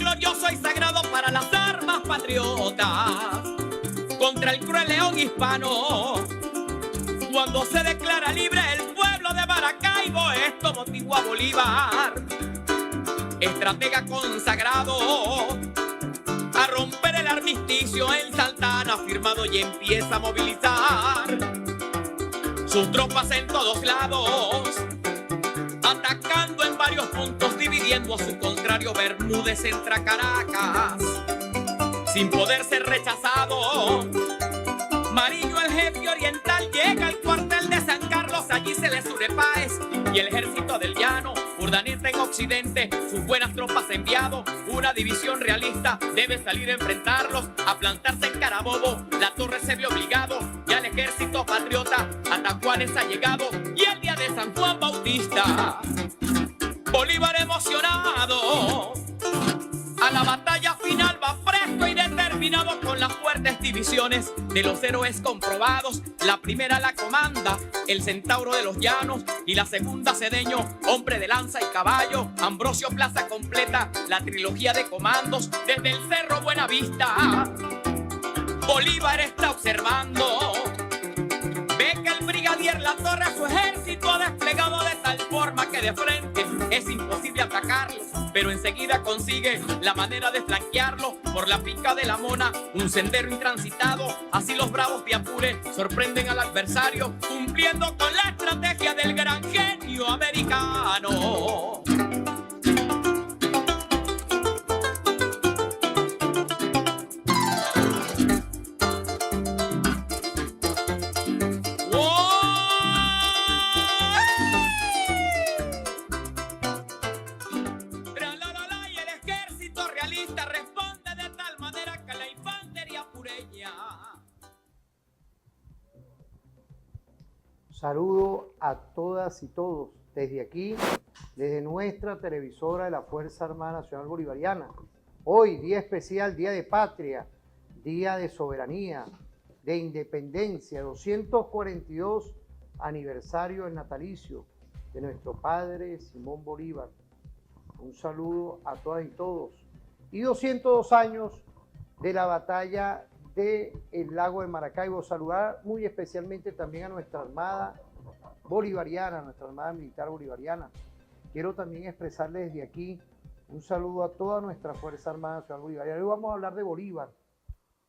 glorioso y sagrado para las armas patriotas, contra el cruel león hispano. Cuando se declara libre el pueblo de Maracaibo, esto motivó a Bolívar, estratega consagrado, a romper el armisticio en Santana firmado, y empieza a movilizar sus tropas en todos lados, atacando en varios puntos, dividiendo a su contrario. Bermúdez entra a Caracas sin poder ser rechazado. Mariño, el jefe oriental, llega al cuartel de San Carlos. Allí se le une Páez y el ejército del llano. Urdaneta en occidente, sus buenas tropas enviado. Una división realista debe salir a enfrentarlos, a plantarse en Carabobo. La Torre se vio obligado, y al ejército patriota a Tacuanes ha llegado. Y el día de San Juan Bautista, Bolívar emocionado a la batalla final va presto y determinado, con las fuertes divisiones de los héroes comprobados. La primera la comanda el Centauro de los Llanos, y la segunda Cedeño, hombre de lanza y caballo. Ambrosio Plaza completa la trilogía de comandos desde el Cerro Buenavista. Bolívar está observando, ve que el brigadier La Torre a su ejército ha desplegado de tal forma que de frente es imposible atacarlo, pero enseguida consigue la manera de flanquearlo por la pica de la Mona, un sendero intransitado. Así los bravos de Apure sorprenden al adversario, cumpliendo con la estrategia del gran genio americano. Saludo a todas y todos desde aquí, desde nuestra televisora de la Fuerza Armada Nacional Bolivariana. Hoy, día especial, día de patria, día de soberanía, de independencia, 242 aniversario del natalicio de nuestro padre Simón Bolívar. Un saludo a todas y todos. Y 202 años de la batalla del lago de Maracaibo. Saludar muy especialmente también a nuestra Armada Bolivariana, nuestra Armada Militar Bolivariana. Quiero también expresarles desde aquí un saludo a toda nuestra Fuerza Armada Nacional Bolivariana. Hoy vamos a hablar de Bolívar.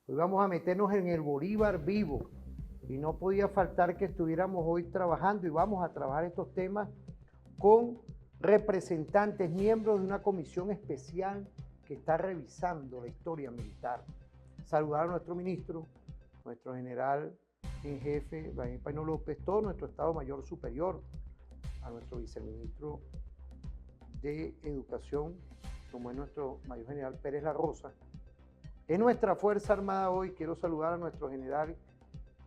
Hoy vamos a meternos en el Bolívar vivo. Y no podía faltar que estuviéramos hoy trabajando, y vamos a trabajar estos temas con representantes, miembros de una comisión especial que está revisando la historia militar. Saludar a nuestro ministro, nuestro general en jefe, Vladimir Paino López, todo nuestro Estado Mayor Superior, a nuestro viceministro de Educación, como es nuestro mayor general Pérez La Rosa. En nuestra Fuerza Armada hoy quiero saludar a nuestro general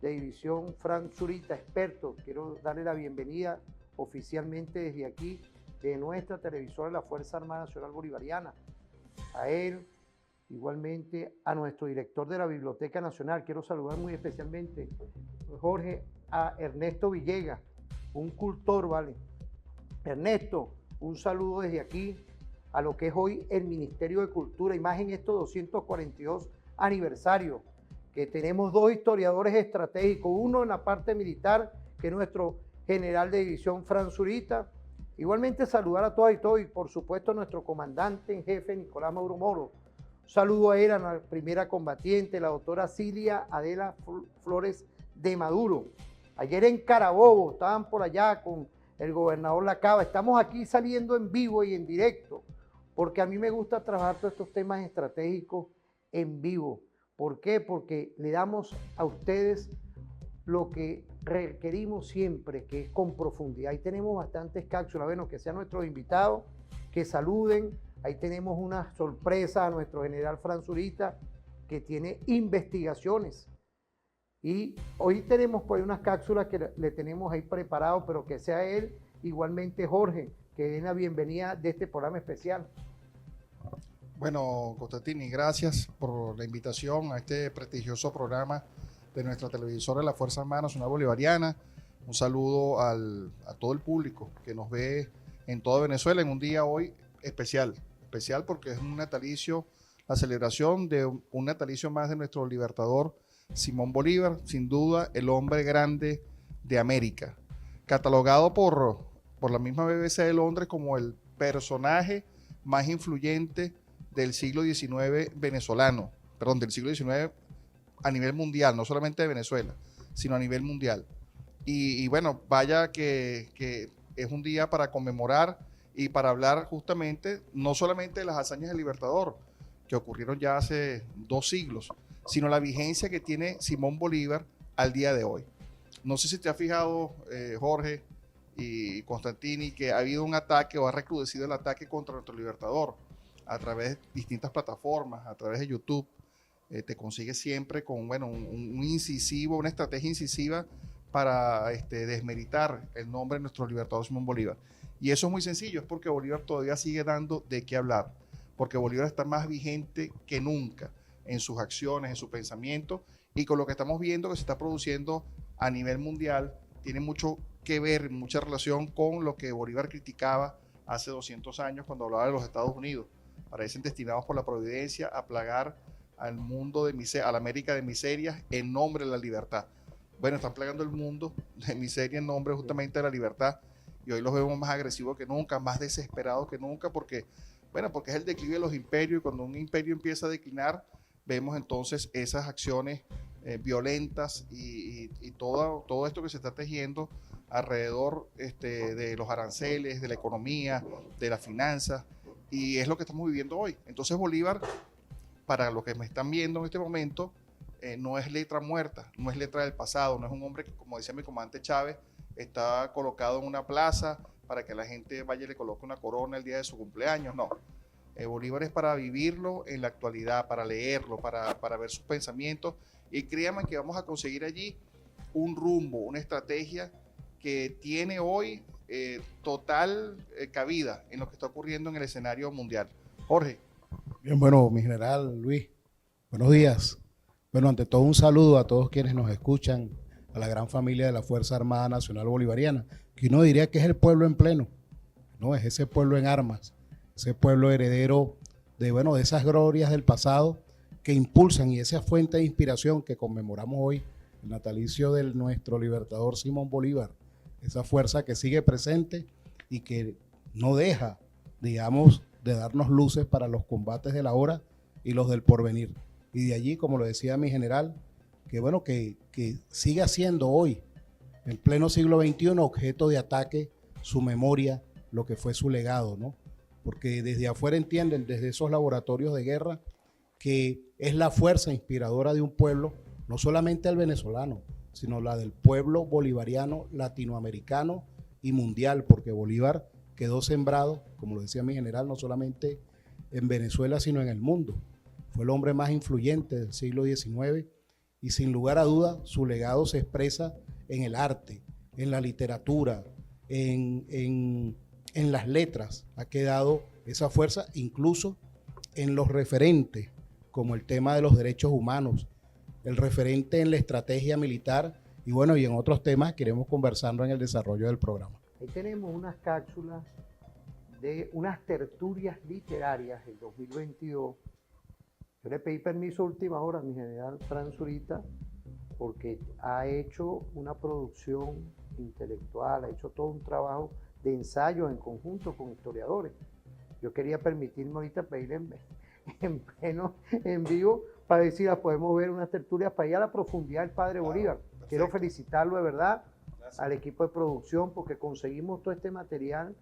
de división, Frank Zurita, experto. Quiero darle la bienvenida oficialmente desde aquí, de nuestra televisora de la Fuerza Armada Nacional Bolivariana. A él, igualmente a nuestro director de la Biblioteca Nacional. Quiero saludar muy especialmente, Jorge, a Ernesto Villegas, un cultor, ¿vale? Ernesto, un saludo desde aquí a lo que es hoy el Ministerio de Cultura, y más en estos 242 aniversarios, que tenemos dos historiadores estratégicos, uno en la parte militar, que es nuestro general de división, Frank Zurita. Igualmente saludar a todas y todos, y por supuesto a nuestro comandante en jefe, Nicolás Mauro Moro. Saludo a él, a la primera combatiente, la doctora Cilia Adela Flores de Maduro. Ayer en Carabobo, estaban por allá con el gobernador Lacaba. Estamos aquí saliendo en vivo y en directo, porque a mí me gusta trabajar todos estos temas estratégicos en vivo. ¿Por qué? Porque le damos a ustedes lo que requerimos siempre, que es con profundidad. Ahí tenemos bastantes cápsulas, bueno, que sean nuestros invitados, que saluden. Ahí tenemos una sorpresa a nuestro general Frank Zurita, que tiene investigaciones. Y hoy tenemos pues unas cápsulas que le tenemos ahí preparado, pero que sea él, igualmente Jorge, que den la bienvenida de este programa especial. Bueno, Constantini, gracias por la invitación a este prestigioso programa de nuestra televisora de la Fuerza Armada Nacional Bolivariana. Un saludo a todo el público que nos ve en toda Venezuela en un día hoy especial especial porque es un natalicio, la celebración de un natalicio más de nuestro libertador Simón Bolívar, sin duda el hombre grande de América, catalogado por la misma BBC de Londres como el personaje más influyente del siglo XIX venezolano, perdón, del siglo XIX a nivel mundial, no solamente de Venezuela, sino a nivel mundial. Y bueno, vaya que es un día para conmemorar y para hablar justamente, no solamente de las hazañas del Libertador, que ocurrieron ya hace 2 siglos, sino la vigencia que tiene Simón Bolívar al día de hoy. No sé si te has fijado, Jorge y Constantini, que ha habido un ataque o ha recrudecido el ataque contra nuestro Libertador a través de distintas plataformas, a través de YouTube. Te consigue siempre con un incisivo, una estrategia incisiva para desmeritar el nombre de nuestro Libertador Simón Bolívar. Y eso es muy sencillo, es porque Bolívar todavía sigue dando de qué hablar, porque Bolívar está más vigente que nunca en sus acciones, en su pensamiento, y con lo que estamos viendo que se está produciendo a nivel mundial, tiene mucho que ver, mucha relación con lo que Bolívar criticaba hace 200 años cuando hablaba de los Estados Unidos. Parecen destinados por la providencia a plagar al mundo a la América de miserias en nombre de la libertad. Bueno, están plagando el mundo de miseria en nombre justamente de la libertad, y hoy los vemos más agresivos que nunca, más desesperados que nunca, porque es el declive de los imperios, y cuando un imperio empieza a declinar, vemos entonces esas acciones violentas y todo esto que se está tejiendo alrededor de los aranceles, de la economía, de las finanzas, y es lo que estamos viviendo hoy. Entonces Bolívar, para los que me están viendo en este momento, no es letra muerta, no es letra del pasado, no es un hombre que, como decía mi comandante Chávez, está colocado en una plaza para que la gente vaya y le coloque una corona el día de su cumpleaños, no. Bolívar es para vivirlo en la actualidad, para leerlo, para ver sus pensamientos, y créanme que vamos a conseguir allí un rumbo, una estrategia que tiene hoy total cabida en lo que está ocurriendo en el escenario mundial. Jorge. Bien, bueno, mi general Luis, buenos días. Bueno, ante todo un saludo a todos quienes nos escuchan, a la gran familia de la Fuerza Armada Nacional Bolivariana, que uno diría que es el pueblo en pleno, no, es ese pueblo en armas, ese pueblo heredero de esas glorias del pasado que impulsan, y esa fuente de inspiración que conmemoramos hoy, el natalicio de nuestro libertador Simón Bolívar, esa fuerza que sigue presente y que no deja, digamos, de darnos luces para los combates de la hora y los del porvenir. Y de allí, como lo decía mi general, que siga siendo hoy, en pleno siglo XXI, objeto de ataque su memoria, lo que fue su legado, ¿no? Porque desde afuera entienden, desde esos laboratorios de guerra, que es la fuerza inspiradora de un pueblo, no solamente el venezolano, sino la del pueblo bolivariano, latinoamericano y mundial, porque Bolívar quedó sembrado, como lo decía mi general, no solamente en Venezuela, sino en el mundo. Fue el hombre más influyente del siglo XIX, y sin lugar a duda su legado se expresa en el arte, en la literatura, en las letras. Ha quedado esa fuerza incluso en los referentes, como el tema de los derechos humanos, el referente en la estrategia militar, y y en otros temas que iremos conversando en el desarrollo del programa. Ahí tenemos unas cápsulas de unas tertulias literarias del 2022. Yo le pedí permiso a última hora a mi general Fran Zurita, porque ha hecho una producción intelectual, ha hecho todo un trabajo de ensayo en conjunto con historiadores. Yo quería permitirme ahorita pedirle en pleno en vivo para ver si las podemos ver unas tertulias para ir a la profundidad del padre Bolívar. Perfecto. Quiero felicitarlo de verdad. Gracias. Al equipo de producción, porque conseguimos todo este material,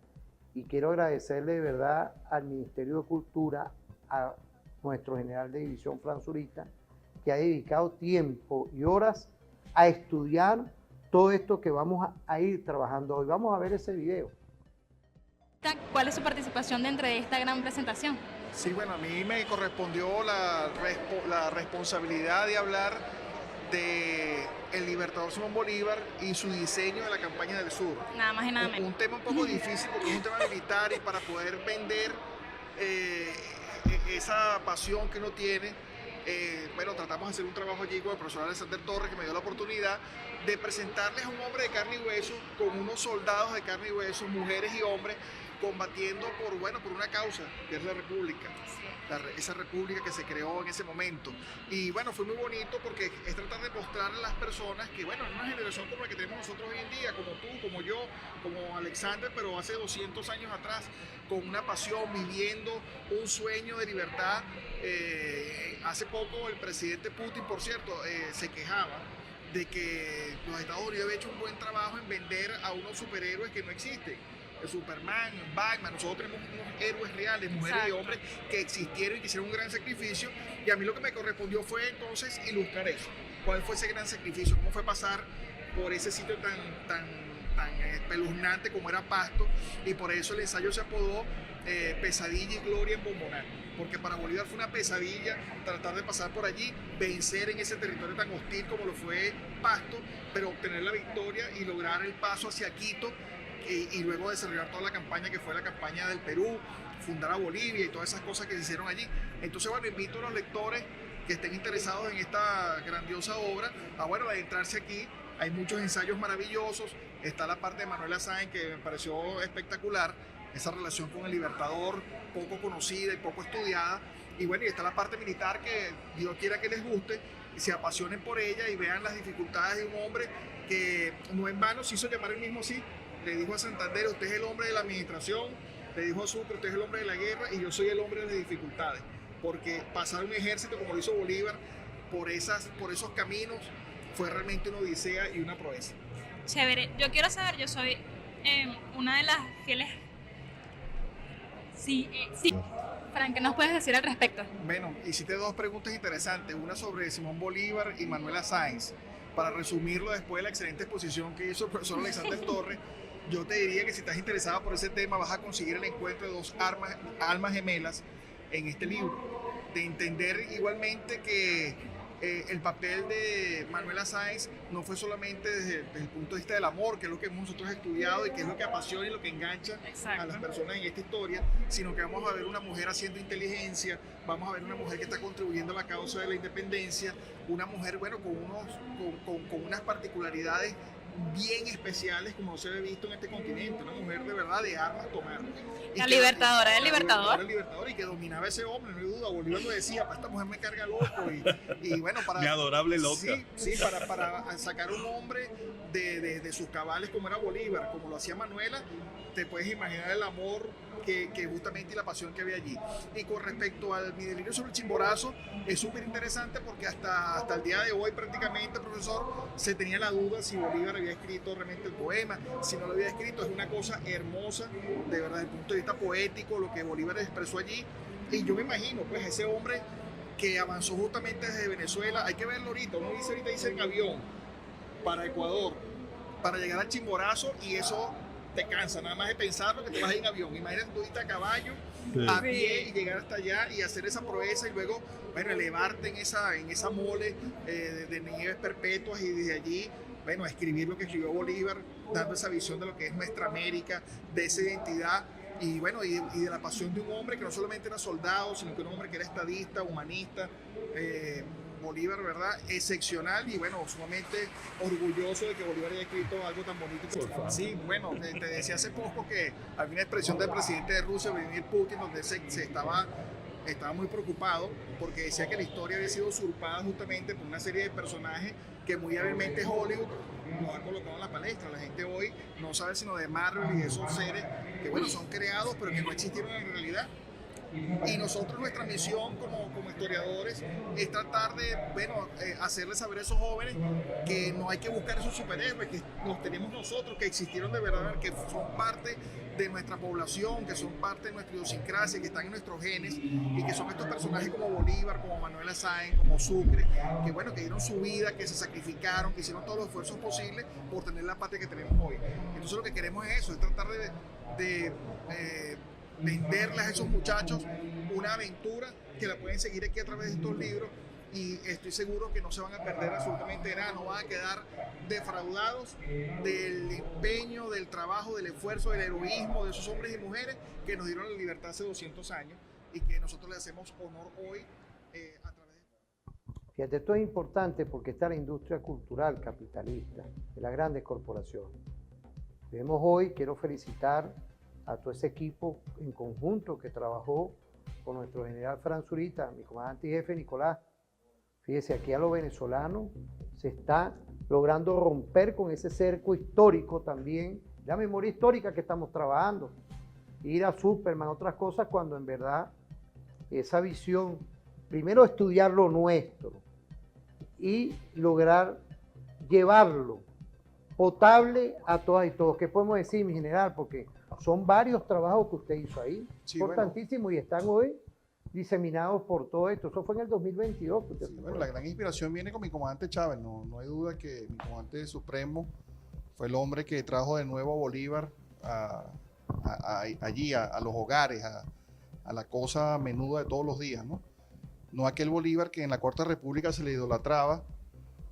y quiero agradecerle de verdad al Ministerio de Cultura, a nuestro general de división Fran Zurita, que ha dedicado tiempo y horas a estudiar todo esto que vamos a ir trabajando hoy. Vamos a ver ese video. ¿Cuál es su participación dentro de esta gran presentación? Sí, bueno, a mí me correspondió la responsabilidad de hablar de el libertador Simón Bolívar y su diseño de la campaña del sur. Nada más y nada menos. Un tema un poco difícil porque es un tema militar, y para poder vender esa pasión que uno tiene, tratamos de hacer un trabajo allí con el profesor Alexander Torres, que me dio la oportunidad de presentarles a un hombre de carne y hueso, con unos soldados de carne y hueso, mujeres y hombres, combatiendo por una causa, que es la República, esa República que se creó en ese momento. Y bueno, fue muy bonito porque es tratar de mostrarle a las personas que, bueno, en una generación como la que tenemos nosotros hoy en día, como tú, como yo, como Alexander, pero hace 200 años atrás, con una pasión, viviendo un sueño de libertad. Hace poco el presidente Putin, por cierto, se quejaba de que los Estados Unidos habían hecho un buen trabajo en vender a unos superhéroes que no existen. El Superman, el Batman, nosotros tenemos unos héroes reales, mujeres y hombres que existieron y que hicieron un gran sacrificio, y a mí lo que me correspondió fue entonces ilustrar eso. ¿Cuál fue ese gran sacrificio? ¿Cómo fue pasar por ese sitio tan espeluznante como era Pasto? Y por eso el ensayo se apodó Pesadilla y Gloria en Bomboná, porque para Bolívar fue una pesadilla tratar de pasar por allí, vencer en ese territorio tan hostil como lo fue Pasto, pero obtener la victoria y lograr el paso hacia Quito, y luego desarrollar toda la campaña que fue la campaña del Perú, fundar a Bolivia y todas esas cosas que se hicieron allí. Entonces, bueno, invito a los lectores que estén interesados en esta grandiosa obra a adentrarse aquí. Hay muchos ensayos maravillosos. Está la parte de Manuela Sáenz, que me pareció espectacular, esa relación con el Libertador, poco conocida y poco estudiada. Y bueno, y está la parte militar, que Dios quiera que les guste y se apasionen por ella y vean las dificultades de un hombre que no en vano se hizo llamar el mismo así. Le dijo a Santander: usted es el hombre de la administración. Le dijo a Sucre: usted es el hombre de la guerra, y yo soy el hombre de las dificultades. Porque pasar un ejército como lo hizo Bolívar por esos caminos fue realmente una odisea y una proeza. Chévere. Yo quiero saber, yo soy una de las fieles... Sí. Fran, ¿qué nos puedes decir al respecto? Bueno, hiciste dos preguntas interesantes, una sobre Simón Bolívar y Manuela Sáenz. Para resumirlo, después de la excelente exposición que hizo el profesor Alexander Torres, yo te diría que si estás interesado por ese tema, vas a conseguir el encuentro de dos almas gemelas en este libro. De entender igualmente que el papel de Manuela Sáenz no fue solamente desde el punto de vista del amor, que es lo que hemos nosotros estudiado y que es lo que apasiona y lo que engancha a las personas en esta historia, sino que vamos a ver una mujer haciendo inteligencia, vamos a ver una mujer que está contribuyendo a la causa de la independencia, una mujer, con unas particularidades bien especiales como se ha visto en este continente, una mujer de verdad de armas tomar. La libertadora del Libertador. La libertadora, y que dominaba ese hombre, no hay duda. Bolívar lo decía: esta mujer me carga loco, y bueno, para... Mi adorable loca. Sí, para sacar un hombre de sus cabales como era Bolívar, como lo hacía Manuela, te puedes imaginar el amor que justamente y la pasión que había allí. Y con respecto al Mi delirio sobre el Chimborazo, es súper interesante porque hasta el día de hoy prácticamente, profesor, se tenía la duda si Bolívar había escrito realmente el poema, si no lo había escrito. Es una cosa hermosa, de verdad, desde el punto de vista poético, lo que Bolívar expresó allí. Y yo me imagino, pues, ese hombre que avanzó justamente desde Venezuela. Hay que verlo ahorita, uno dice en avión para Ecuador, para llegar al Chimborazo, y eso te cansa, nada más de pensarlo, que te vas a ir en avión. Imagínate tú irte a caballo, a pie, y llegar hasta allá y hacer esa proeza, y luego, elevarte en esa mole de nieves perpetuas, y desde allí, escribir lo que escribió Bolívar, dando esa visión de lo que es nuestra América, de esa identidad, y de la pasión de un hombre que no solamente era soldado, sino que un hombre que era estadista, humanista. Bolívar, ¿verdad? Excepcional, y sumamente orgulloso de que Bolívar haya escrito algo tan bonito. Sí, te decía hace poco que había una expresión del presidente de Rusia, Vladimir Putin, donde se estaba muy preocupado porque decía que la historia había sido usurpada justamente por una serie de personajes que muy hábilmente Hollywood nos ha colocado en la palestra. La gente hoy no sabe sino de Marvel y de esos seres que son creados pero que no existieron en realidad. Y nosotros, nuestra misión como historiadores es tratar de hacerles saber a esos jóvenes que no hay que buscar esos superhéroes, que los tenemos nosotros, que existieron de verdad, que son parte de nuestra población, que son parte de nuestra idiosincrasia, que están en nuestros genes, y que son estos personajes como Bolívar, como Manuela Sáenz, como Sucre, que dieron su vida, que se sacrificaron, que hicieron todos los esfuerzos posibles por tener la patria que tenemos hoy. Entonces lo que queremos es eso, es tratar de venderles a esos muchachos una aventura que la pueden seguir aquí a través de estos libros, y estoy seguro que no se van a perder absolutamente nada, no van a quedar defraudados del empeño, del trabajo, del esfuerzo, del heroísmo de esos hombres y mujeres que nos dieron la libertad hace 200 años y que nosotros le hacemos honor hoy a través de... Fíjate, esto es importante porque está la industria cultural capitalista de las grandes corporaciones. Vemos hoy, quiero felicitar a todo ese equipo en conjunto que trabajó con nuestro general Fran Zurita, mi comandante y jefe Nicolás. Fíjese, aquí a los venezolanos se está logrando romper con ese cerco histórico también, la memoria histórica que estamos trabajando. Ir a Superman, otras cosas, cuando en verdad esa visión, primero estudiar lo nuestro y lograr llevarlo potable a todas y todos. ¿Qué podemos decir, mi general? Porque son varios trabajos que usted hizo ahí, Sí, importantísimos, y están hoy diseminados por todo esto. Eso fue en el 2022. Que Sí, bueno, la gran inspiración viene con mi comandante Chávez. No hay duda que mi comandante supremo fue el hombre que trajo de nuevo a Bolívar allí, a los hogares, a la cosa menuda de todos los días, ¿no? No aquel Bolívar que en la Cuarta República se le idolatraba,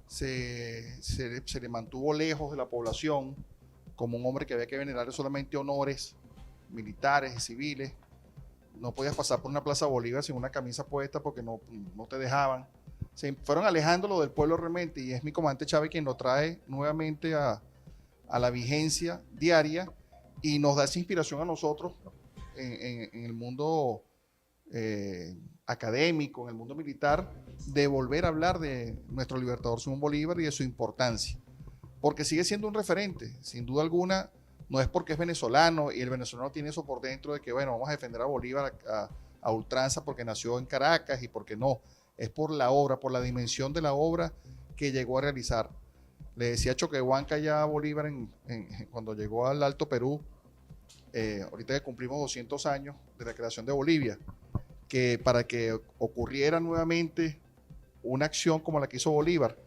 se le mantuvo lejos de la población como un hombre que había que venerarle solamente honores militares y civiles. No podías pasar por una Plaza Bolívar sin una camisa puesta porque no te dejaban. Se fueron alejándolo del pueblo realmente, y es mi comandante Chávez quien lo trae nuevamente a la vigencia diaria y nos da esa inspiración a nosotros en el mundo académico, en el mundo militar, de volver a hablar de nuestro libertador Simón Bolívar y de su importancia, porque sigue siendo un referente, sin duda alguna. No es porque es venezolano y el venezolano tiene eso por dentro de que, bueno, vamos a defender a Bolívar a ultranza porque nació en Caracas y porque no. Es por la obra, por la dimensión de la obra que llegó a realizar. Le decía Choquehuanca ya a Bolívar cuando llegó al Alto Perú, ahorita que cumplimos 200 años de la creación de Bolivia, que para que ocurriera nuevamente una acción como la que hizo Bolívar,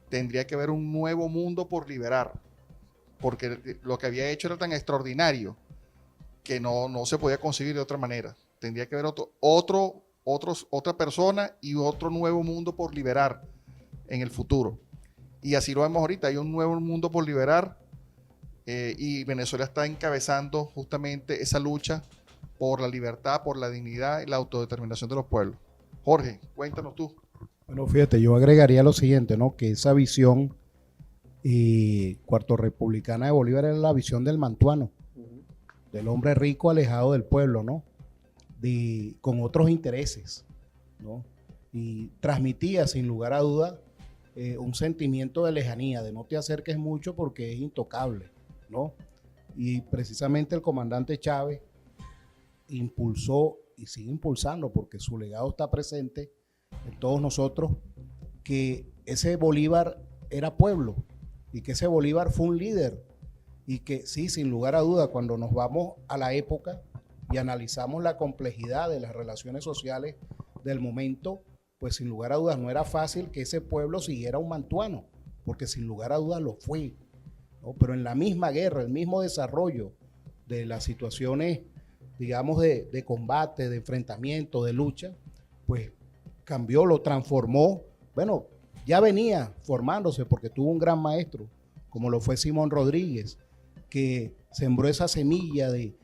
tendría que haber un nuevo mundo por liberar, porque lo que había hecho era tan extraordinario que no se podía conseguir de otra manera. Tendría que haber otra persona y otro nuevo mundo por liberar en el futuro. Y así lo vemos ahorita, hay un nuevo mundo por liberar, y Venezuela está encabezando justamente esa lucha por la libertad, por la dignidad y la autodeterminación de los pueblos. Jorge, cuéntanos tú. Bueno, fíjate, yo agregaría lo siguiente, ¿no? Que esa visión cuarto republicana de Bolívar era la visión del mantuano, del hombre rico alejado del pueblo, ¿no? Con otros intereses, ¿no? Y transmitía sin lugar a duda un sentimiento de lejanía, de no te acerques mucho porque es intocable, ¿no? Y precisamente el comandante Chávez impulsó y sigue impulsando, porque su legado está presente en todos nosotros, que ese Bolívar era pueblo y que ese Bolívar fue un líder, y que sí, sin lugar a duda, cuando nos vamos a la época y analizamos la complejidad de las relaciones sociales del momento, pues sin lugar a dudas no era fácil que ese pueblo siguiera un mantuano, porque sin lugar a dudas lo fue, ¿no? Pero en la misma guerra, el mismo desarrollo de las situaciones, digamos, de combate, de enfrentamiento, de lucha, pues cambió, lo transformó. Bueno, ya venía formándose porque tuvo un gran maestro, como lo fue Simón Rodríguez, que sembró esa semilla de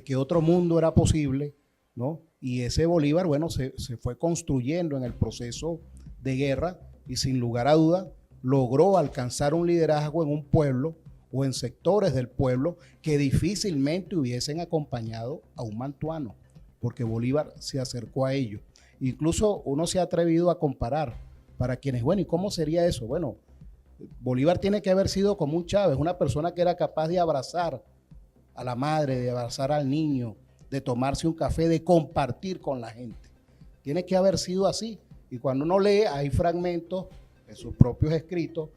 que otro mundo era posible, ¿no? Y ese Bolívar, bueno, se fue construyendo en el proceso de guerra y sin lugar a duda logró alcanzar un liderazgo en un pueblo o en sectores del pueblo que difícilmente hubiesen acompañado a un mantuano, porque Bolívar se acercó a ellos. Incluso uno se ha atrevido a comparar para quienes, bueno, ¿y cómo sería eso? Bueno, Bolívar tiene que haber sido como un Chávez, una persona que era capaz de abrazar a la madre, de abrazar al niño, de tomarse un café, de compartir con la gente. Tiene que haber sido así. Y cuando uno lee, hay fragmentos en sus propios escritos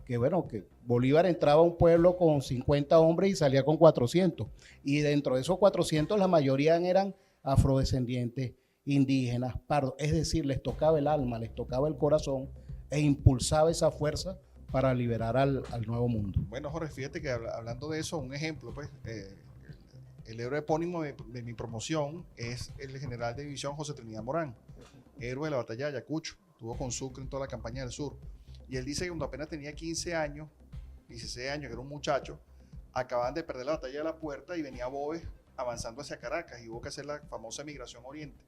que, bueno, que Bolívar entraba a un pueblo con 50 hombres y salía con 400. Y dentro de esos 400, la mayoría eran afrodescendientes, indígenas, pardos. Es decir, les tocaba el alma, les tocaba el corazón e impulsaba esa fuerza para liberar al nuevo mundo. Bueno, Jorge, fíjate que hablando de eso, un ejemplo, pues, el héroe epónimo de mi promoción es el general de división José Trinidad Morán, héroe de la batalla de Ayacucho, estuvo con Sucre en toda la campaña del sur. Y él dice que cuando apenas tenía 15 años, 16 años, que era un muchacho, acababan de perder la batalla de la Puerta y venía Boves avanzando hacia Caracas y hubo que hacer la famosa migración oriente.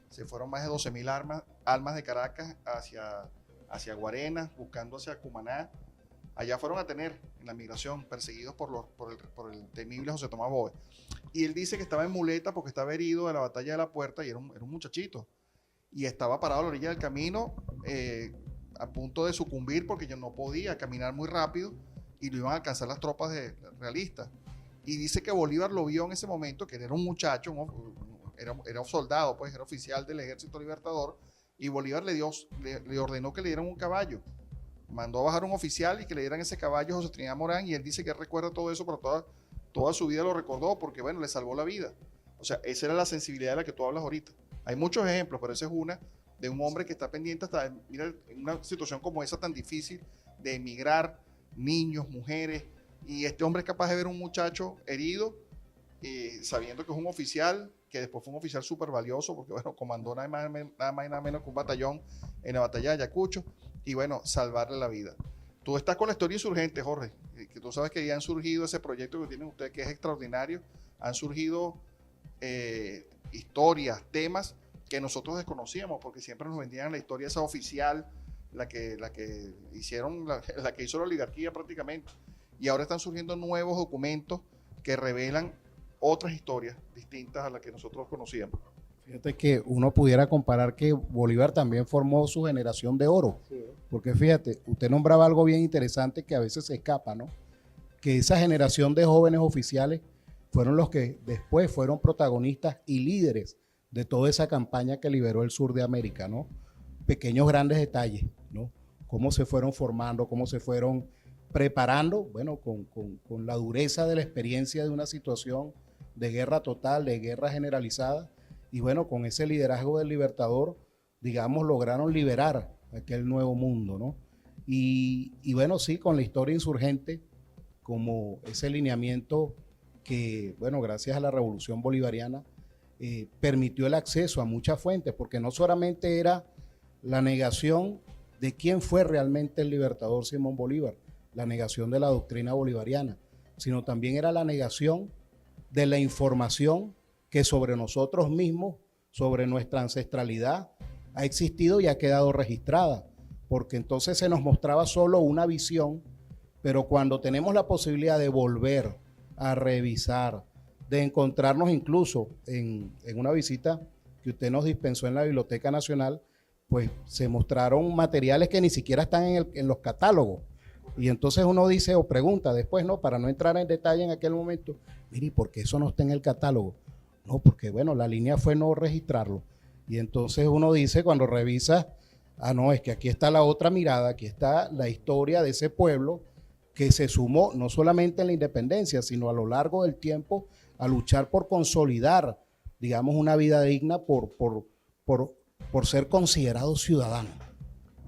Se fueron más de 12.000 almas de Caracas hacia Guarenas, buscando hacia Cumaná. Allá fueron a tener en la migración, perseguidos por el temible José Tomás Boves. Y él dice que estaba en muleta porque estaba herido de la batalla de la Puerta y era un muchachito. Y estaba parado a la orilla del camino a punto de sucumbir porque yo no podía caminar muy rápido y lo iban a alcanzar las tropas realistas. Y dice que Bolívar lo vio en ese momento, que él era un muchacho, era un soldado, pues era oficial del Ejército Libertador, y Bolívar le ordenó que le dieran un caballo. Mandó a bajar un oficial y que le dieran ese caballo a José Trinidad Morán, y él dice que recuerda todo eso, pero toda su vida lo recordó porque, bueno, le salvó la vida. O sea, esa era la sensibilidad de la que tú hablas ahorita. Hay muchos ejemplos, pero esa es una de un hombre que está pendiente hasta, mira, en una situación como esa tan difícil de emigrar, niños, mujeres, y este hombre es capaz de ver un muchacho herido, sabiendo que es un oficial, que después fue un oficial súper valioso, porque bueno, comandó nada más y nada menos que un batallón en la batalla de Ayacucho, y bueno, salvarle la vida. Tú estás con la historia insurgente, Jorge, que tú sabes que ya han surgido ese proyecto que tienen ustedes, que es extraordinario, han surgido historias, temas que nosotros desconocíamos, porque siempre nos vendían la historia esa oficial, la que hizo la oligarquía prácticamente. Y ahora están surgiendo nuevos documentos que revelan otras historias distintas a las que nosotros conocíamos. Fíjate que uno pudiera comparar que Bolívar también formó su generación de oro, sí. Porque fíjate, usted nombraba algo bien interesante que a veces se escapa, ¿no? Que esa generación de jóvenes oficiales fueron los que después fueron protagonistas y líderes de toda esa campaña que liberó el sur de América, ¿no? Pequeños grandes detalles, ¿no? Cómo se fueron formando, cómo se fueron preparando, bueno, con la dureza de la experiencia de una situación de guerra total, de guerra generalizada, y bueno, con ese liderazgo del Libertador, digamos, lograron liberar aquel nuevo mundo, ¿no? Y bueno, sí, con la historia insurgente, como ese lineamiento que, bueno, gracias a la Revolución Bolivariana, permitió el acceso a muchas fuentes, porque no solamente era la negación de quién fue realmente el libertador Simón Bolívar, la negación de la doctrina bolivariana, sino también era la negación de la información que sobre nosotros mismos, sobre nuestra ancestralidad, ha existido y ha quedado registrada, porque entonces se nos mostraba solo una visión, pero cuando tenemos la posibilidad de volver a revisar, de encontrarnos incluso en una visita que usted nos dispensó en la Biblioteca Nacional, pues se mostraron materiales que ni siquiera están en los catálogos. Y entonces uno dice o pregunta después, ¿no? Para no entrar en detalle en aquel momento, mire, ¿por qué eso no está en el catálogo? No, porque bueno, la línea fue no registrarlo. Y entonces uno dice cuando revisa, no, es que aquí está la otra mirada, aquí está la historia de ese pueblo que se sumó no solamente en la independencia, sino a lo largo del tiempo a luchar por consolidar, digamos, una vida digna por ser considerado ciudadano.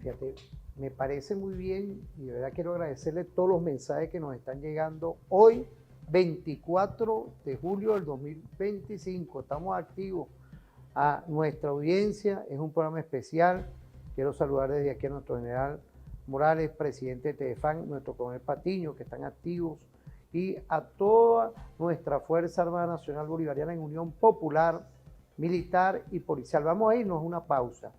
Fíjate, me parece muy bien y de verdad quiero agradecerle todos los mensajes que nos están llegando hoy, 24 de julio del 2025. Estamos activos a nuestra audiencia, es un programa especial. Quiero saludar desde aquí a nuestro general Morales, presidente de TEDEFAN, nuestro coronel Patiño, que están activos, y a toda nuestra Fuerza Armada Nacional Bolivariana en Unión Popular, Militar y Policial. Vamos a irnos a una pausa.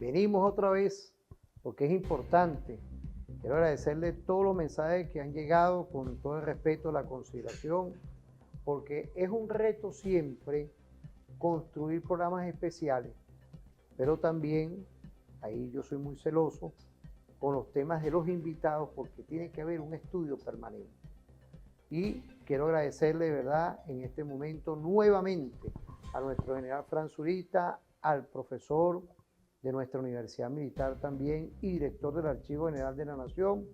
Venimos otra vez porque es importante. Quiero agradecerle todos los mensajes que han llegado con todo el respeto, la consideración, porque es un reto siempre construir programas especiales, pero también, ahí yo soy muy celoso, con los temas de los invitados, porque tiene que haber un estudio permanente. Y quiero agradecerle de verdad en este momento nuevamente a nuestro general Fran Zurita, al profesor de nuestra Universidad Militar también y director del Archivo General de la Nación,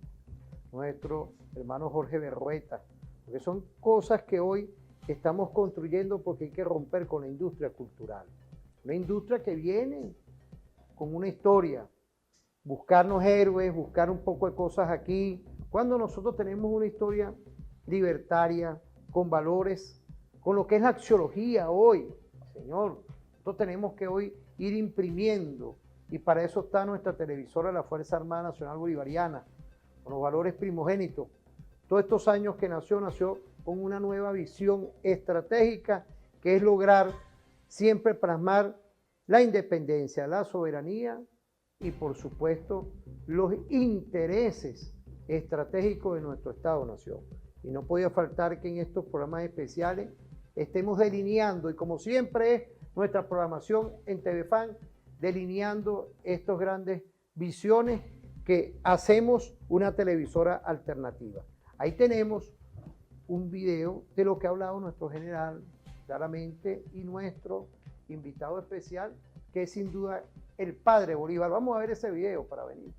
nuestro hermano Jorge Berrueta, porque son cosas que hoy estamos construyendo porque hay que romper con la industria cultural. Una industria que viene con una historia, buscarnos héroes, buscar un poco de cosas aquí, Cuando nosotros tenemos una historia libertaria, con valores, con lo que es la axiología hoy, Señor, nosotros tenemos que hoy ir imprimiendo, y para eso está nuestra televisora, la Fuerza Armada Nacional Bolivariana, con los valores primogénitos. Todos estos años que nació con una nueva visión estratégica, que es lograr siempre plasmar la independencia, la soberanía y, por supuesto, los intereses estratégicos de nuestro Estado-Nación. Y no podía faltar que en estos programas especiales estemos delineando, y como siempre es nuestra programación en TVFAN, delineando estas grandes visiones que hacemos una televisora alternativa. Ahí tenemos un video de lo que ha hablado nuestro general claramente y nuestro invitado especial, que es sin duda el padre Bolívar. Vamos a ver ese video para venir.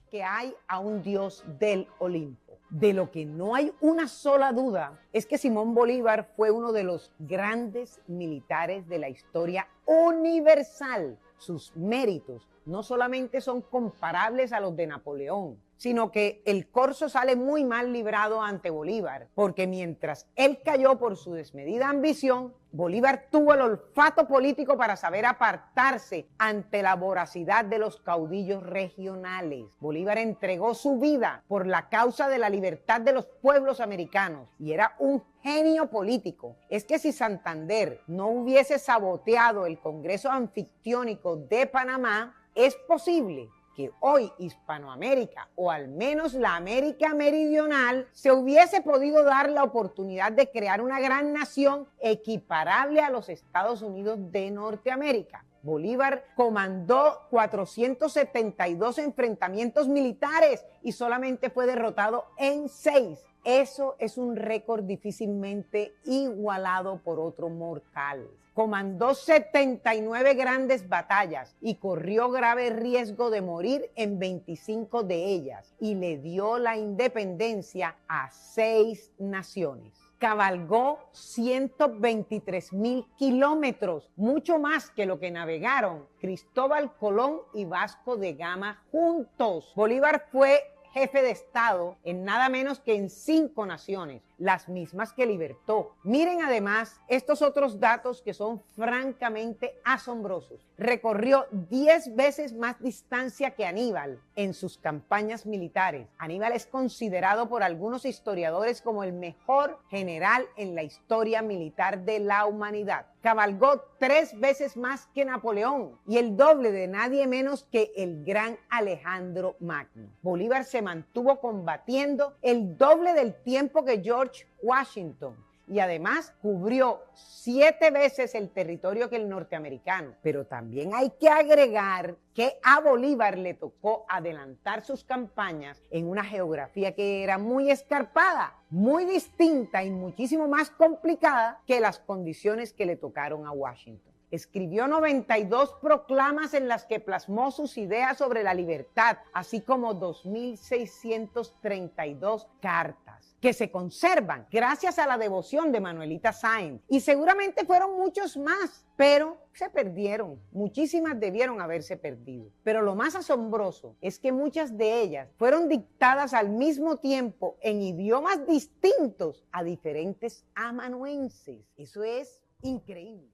Que hay a un Dios del Olimpo. De lo que no hay una sola duda es que Simón Bolívar fue uno de los grandes militares de la historia universal. Sus méritos no solamente son comparables a los de Napoleón, sino que el corso sale muy mal librado ante Bolívar, porque mientras él cayó por su desmedida ambición, Bolívar tuvo el olfato político para saber apartarse ante la voracidad de los caudillos regionales. Bolívar entregó su vida por la causa de la libertad de los pueblos americanos y era un genio político. Es que si Santander no hubiese saboteado el Congreso Anfictiónico de Panamá, es posible que hoy Hispanoamérica, o al menos la América Meridional, se hubiese podido dar la oportunidad de crear una gran nación equiparable a los Estados Unidos de Norteamérica. Bolívar comandó 472 enfrentamientos militares y solamente fue derrotado en 6. Eso es un récord difícilmente igualado por otro mortal. Comandó 79 grandes batallas y corrió grave riesgo de morir en 25 de ellas, y le dio la independencia a 6 naciones. Cabalgó 123.000 kilómetros, mucho más que lo que navegaron Cristóbal Colón y Vasco de Gama juntos. Bolívar fue jefe de Estado en nada menos que en 5 naciones, las mismas que libertó. Miren además estos otros datos que son francamente asombrosos. Recorrió 10 veces más distancia que Aníbal en sus campañas militares. Aníbal es considerado por algunos historiadores como el mejor general en la historia militar de la humanidad. Cabalgó 3 veces más que Napoleón y el doble de nadie menos que el gran Alejandro Magno. Bolívar se mantuvo combatiendo el doble del tiempo que George Washington, y además cubrió 7 veces el territorio que el norteamericano. Pero también hay que agregar que a Bolívar le tocó adelantar sus campañas en una geografía que era muy escarpada, muy distinta y muchísimo más complicada que las condiciones que le tocaron a Washington. Escribió 92 proclamas en las que plasmó sus ideas sobre la libertad, así como 2.632 cartas, que se conservan gracias a la devoción de Manuelita Sáenz. Y seguramente fueron muchos más, pero se perdieron. Muchísimas debieron haberse perdido. Pero lo más asombroso es que muchas de ellas fueron dictadas al mismo tiempo en idiomas distintos a diferentes amanuenses. Eso es increíble.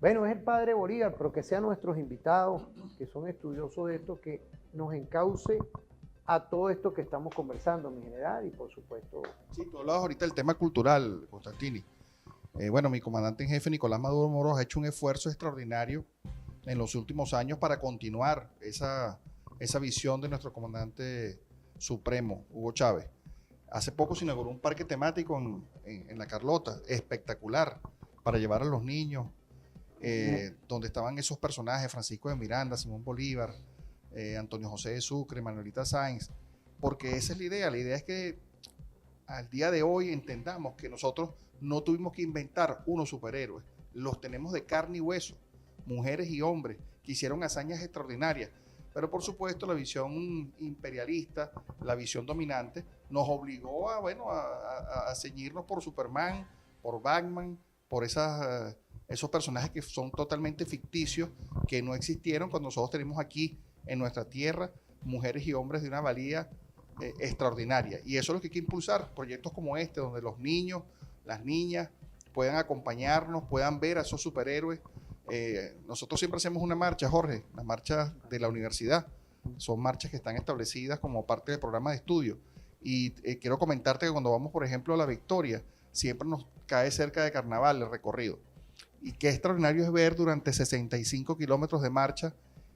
Bueno, es el padre Bolívar, pero que sean nuestros invitados, que son estudiosos de esto, que nos encauce a todo esto que estamos conversando, mi general, y por supuesto... Sí, tú hablabas ahorita del tema cultural, Constantini. Bueno, mi comandante en jefe, Nicolás Maduro Moros, ha hecho un esfuerzo extraordinario en los últimos años para continuar esa visión de nuestro comandante supremo, Hugo Chávez. Hace poco se inauguró un parque temático en La Carlota, espectacular, para llevar a los niños, donde estaban esos personajes, Francisco de Miranda, Simón Bolívar, Antonio José de Sucre, Manuelita Sáenz, porque esa es la idea es que al día de hoy entendamos que nosotros no tuvimos que inventar unos superhéroes, los tenemos de carne y hueso, mujeres y hombres que hicieron hazañas extraordinarias, pero por supuesto la visión imperialista, la visión dominante, nos obligó a ceñirnos por Superman, por Batman, por esos personajes que son totalmente ficticios, que no existieron cuando nosotros tenemos aquí en nuestra tierra mujeres y hombres de una valía extraordinaria. Y eso es lo que hay que impulsar, proyectos como este, donde los niños, las niñas puedan acompañarnos, puedan ver a esos superhéroes. Nosotros siempre hacemos una marcha, Jorge, las marchas de la universidad. Son marchas que están establecidas como parte del programa de estudio. Y quiero comentarte que cuando vamos, por ejemplo, a La Victoria, siempre nos cae cerca de Carnaval el recorrido. Y qué extraordinario es ver durante 65 kilómetros de marcha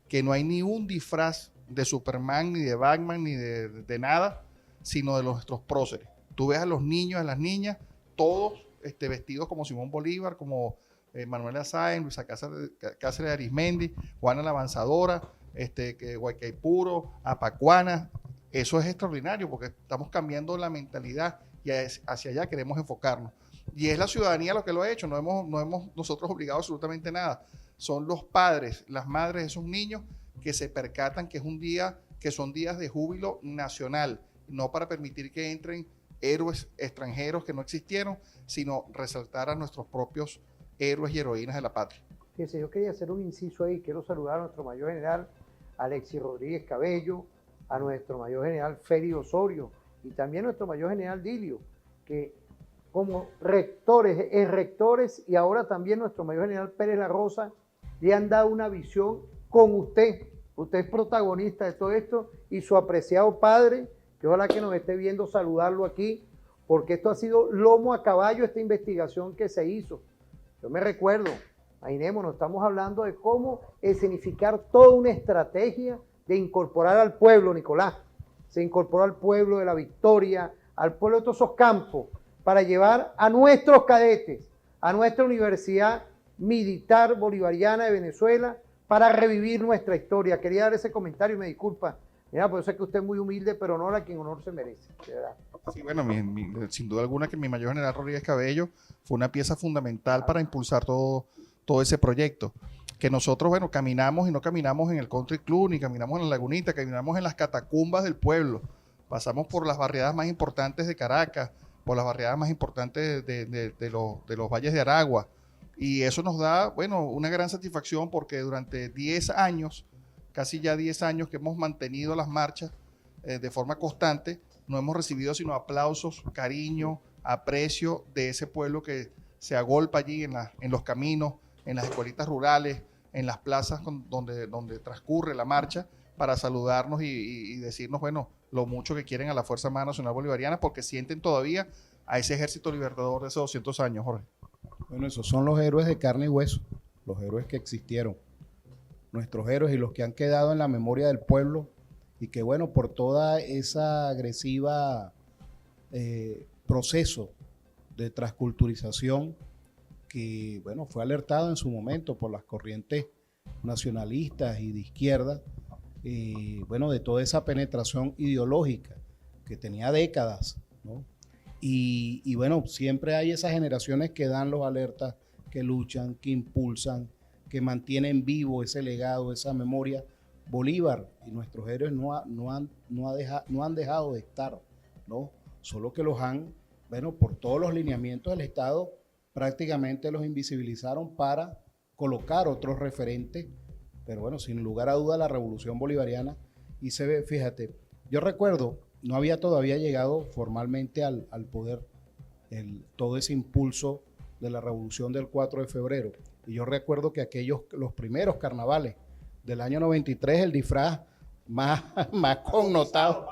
que no hay ni un disfraz de Superman, ni de Batman, ni de nada, sino de nuestros próceres. Tú ves a los niños, a las niñas, todos vestidos como Simón Bolívar, como Manuela Sáenz, Luisa Cáceres de Arismendi, Juana la Avanzadora, Guaycaipuro, Apacuana. Eso es extraordinario porque estamos cambiando la mentalidad y hacia allá queremos enfocarnos. Y es la ciudadanía lo que lo ha hecho, no hemos nosotros obligado absolutamente nada. Son los padres, las madres de esos niños que se percatan que son días de júbilo nacional, no para permitir que entren héroes extranjeros que no existieron, sino resaltar a nuestros propios héroes y heroínas de la patria. Fíjense, yo quería hacer un inciso ahí, quiero saludar a nuestro mayor general Alexis Rodríguez Cabello, a nuestro mayor general Félix Osorio y también a nuestro mayor general Dilio, que como rectores y ahora también nuestro mayor general Pérez La Rosa le han dado una visión con usted. Usted es protagonista de todo esto y su apreciado padre, que ojalá que nos esté viendo, saludarlo aquí, porque esto ha sido lomo a caballo, esta investigación que se hizo. Yo me recuerdo, imaginémonos, estamos hablando de cómo escenificar toda una estrategia de incorporar al pueblo, Nicolás. Se incorporó al pueblo de La Victoria, al pueblo de todos esos campos, para llevar a nuestros cadetes, a nuestra Universidad Militar Bolivariana de Venezuela, para revivir nuestra historia. Quería dar ese comentario y me disculpa. Mira, pues yo sé que usted es muy humilde, pero honor a quien honor se merece, de verdad. Sí, bueno, sin duda alguna que mi mayor general Rodríguez Cabello fue una pieza fundamental para impulsar todo ese proyecto. Que nosotros, bueno, caminamos y no caminamos en el Country Club, ni caminamos en la Lagunita, caminamos en las catacumbas del pueblo. Pasamos por las barriadas más importantes de Caracas, por las barriadas más importantes de los valles de Aragua. Y eso nos da, bueno, una gran satisfacción porque durante 10 años, casi ya 10 años que hemos mantenido las marchas de forma constante, no hemos recibido sino aplausos, cariño, aprecio de ese pueblo que se agolpa allí en los caminos, en las escuelitas rurales, en las plazas donde transcurre la marcha, para saludarnos y decirnos, bueno, lo mucho que quieren a la Fuerza Armada Nacional Bolivariana, porque sienten todavía a ese ejército libertador de esos 200 años, Jorge. Bueno, esos son los héroes de carne y hueso, los héroes que existieron, nuestros héroes y los que han quedado en la memoria del pueblo y que, bueno, por toda esa agresiva proceso de transculturización que, bueno, fue alertado en su momento por las corrientes nacionalistas y de izquierda, bueno, de toda esa penetración ideológica que tenía décadas, ¿no? Y bueno, siempre hay esas generaciones que dan los alertas, que luchan, que impulsan, que mantienen vivo ese legado, esa memoria. Bolívar y nuestros héroes no han dejado de estar, ¿no? Solo que los han, bueno, por todos los lineamientos del Estado, prácticamente los invisibilizaron para colocar otros referentes. Pero bueno, sin lugar a duda la Revolución Bolivariana, y se ve, fíjate, yo recuerdo, no había todavía llegado formalmente al poder todo ese impulso de la Revolución del 4 de febrero. Y yo recuerdo que los primeros carnavales del año 93, el disfraz más connotado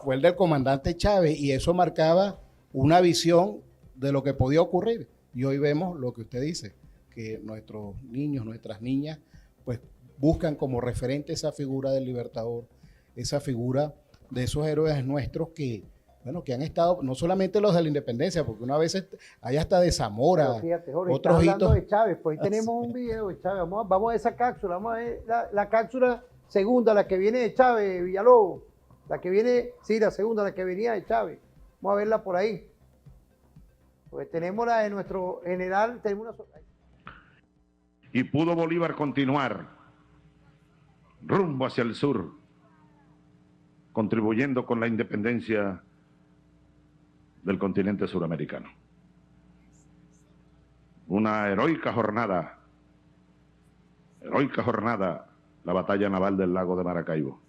fue el del comandante Chávez, y eso marcaba una visión de lo que podía ocurrir. Y hoy vemos lo que usted dice, que nuestros niños, nuestras niñas, pues buscan como referente esa figura del libertador, esa figura de esos héroes nuestros que, bueno, que han estado, no solamente los de la independencia, porque una vez hay hasta de Zamora, pero fíjate, Jorge, otros hablando hitos. de Chávez, pues ahí tenemos un video de Chávez, vamos a ver esa cápsula, vamos a ver la cápsula segunda, la que viene de Chávez, Villalobos, la que viene, sí, la segunda, la que venía de Chávez, vamos a verla por ahí, pues tenemos la de nuestro general, tenemos una... Y pudo Bolívar continuar rumbo hacia el sur, contribuyendo con la independencia del continente suramericano. Una heroica jornada, la batalla naval del lago de Maracaibo.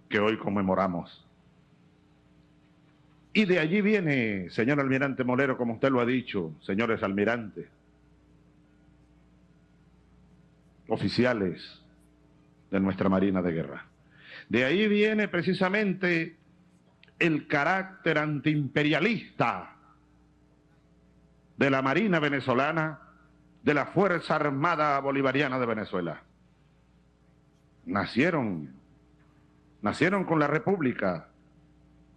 que hoy conmemoramos. Y de allí viene, señor almirante Molero, como usted lo ha dicho, señores almirantes, oficiales de nuestra Marina de Guerra. De ahí viene precisamente el carácter antiimperialista de la Marina venezolana, de la Fuerza Armada Bolivariana de Venezuela. Nacieron con la República,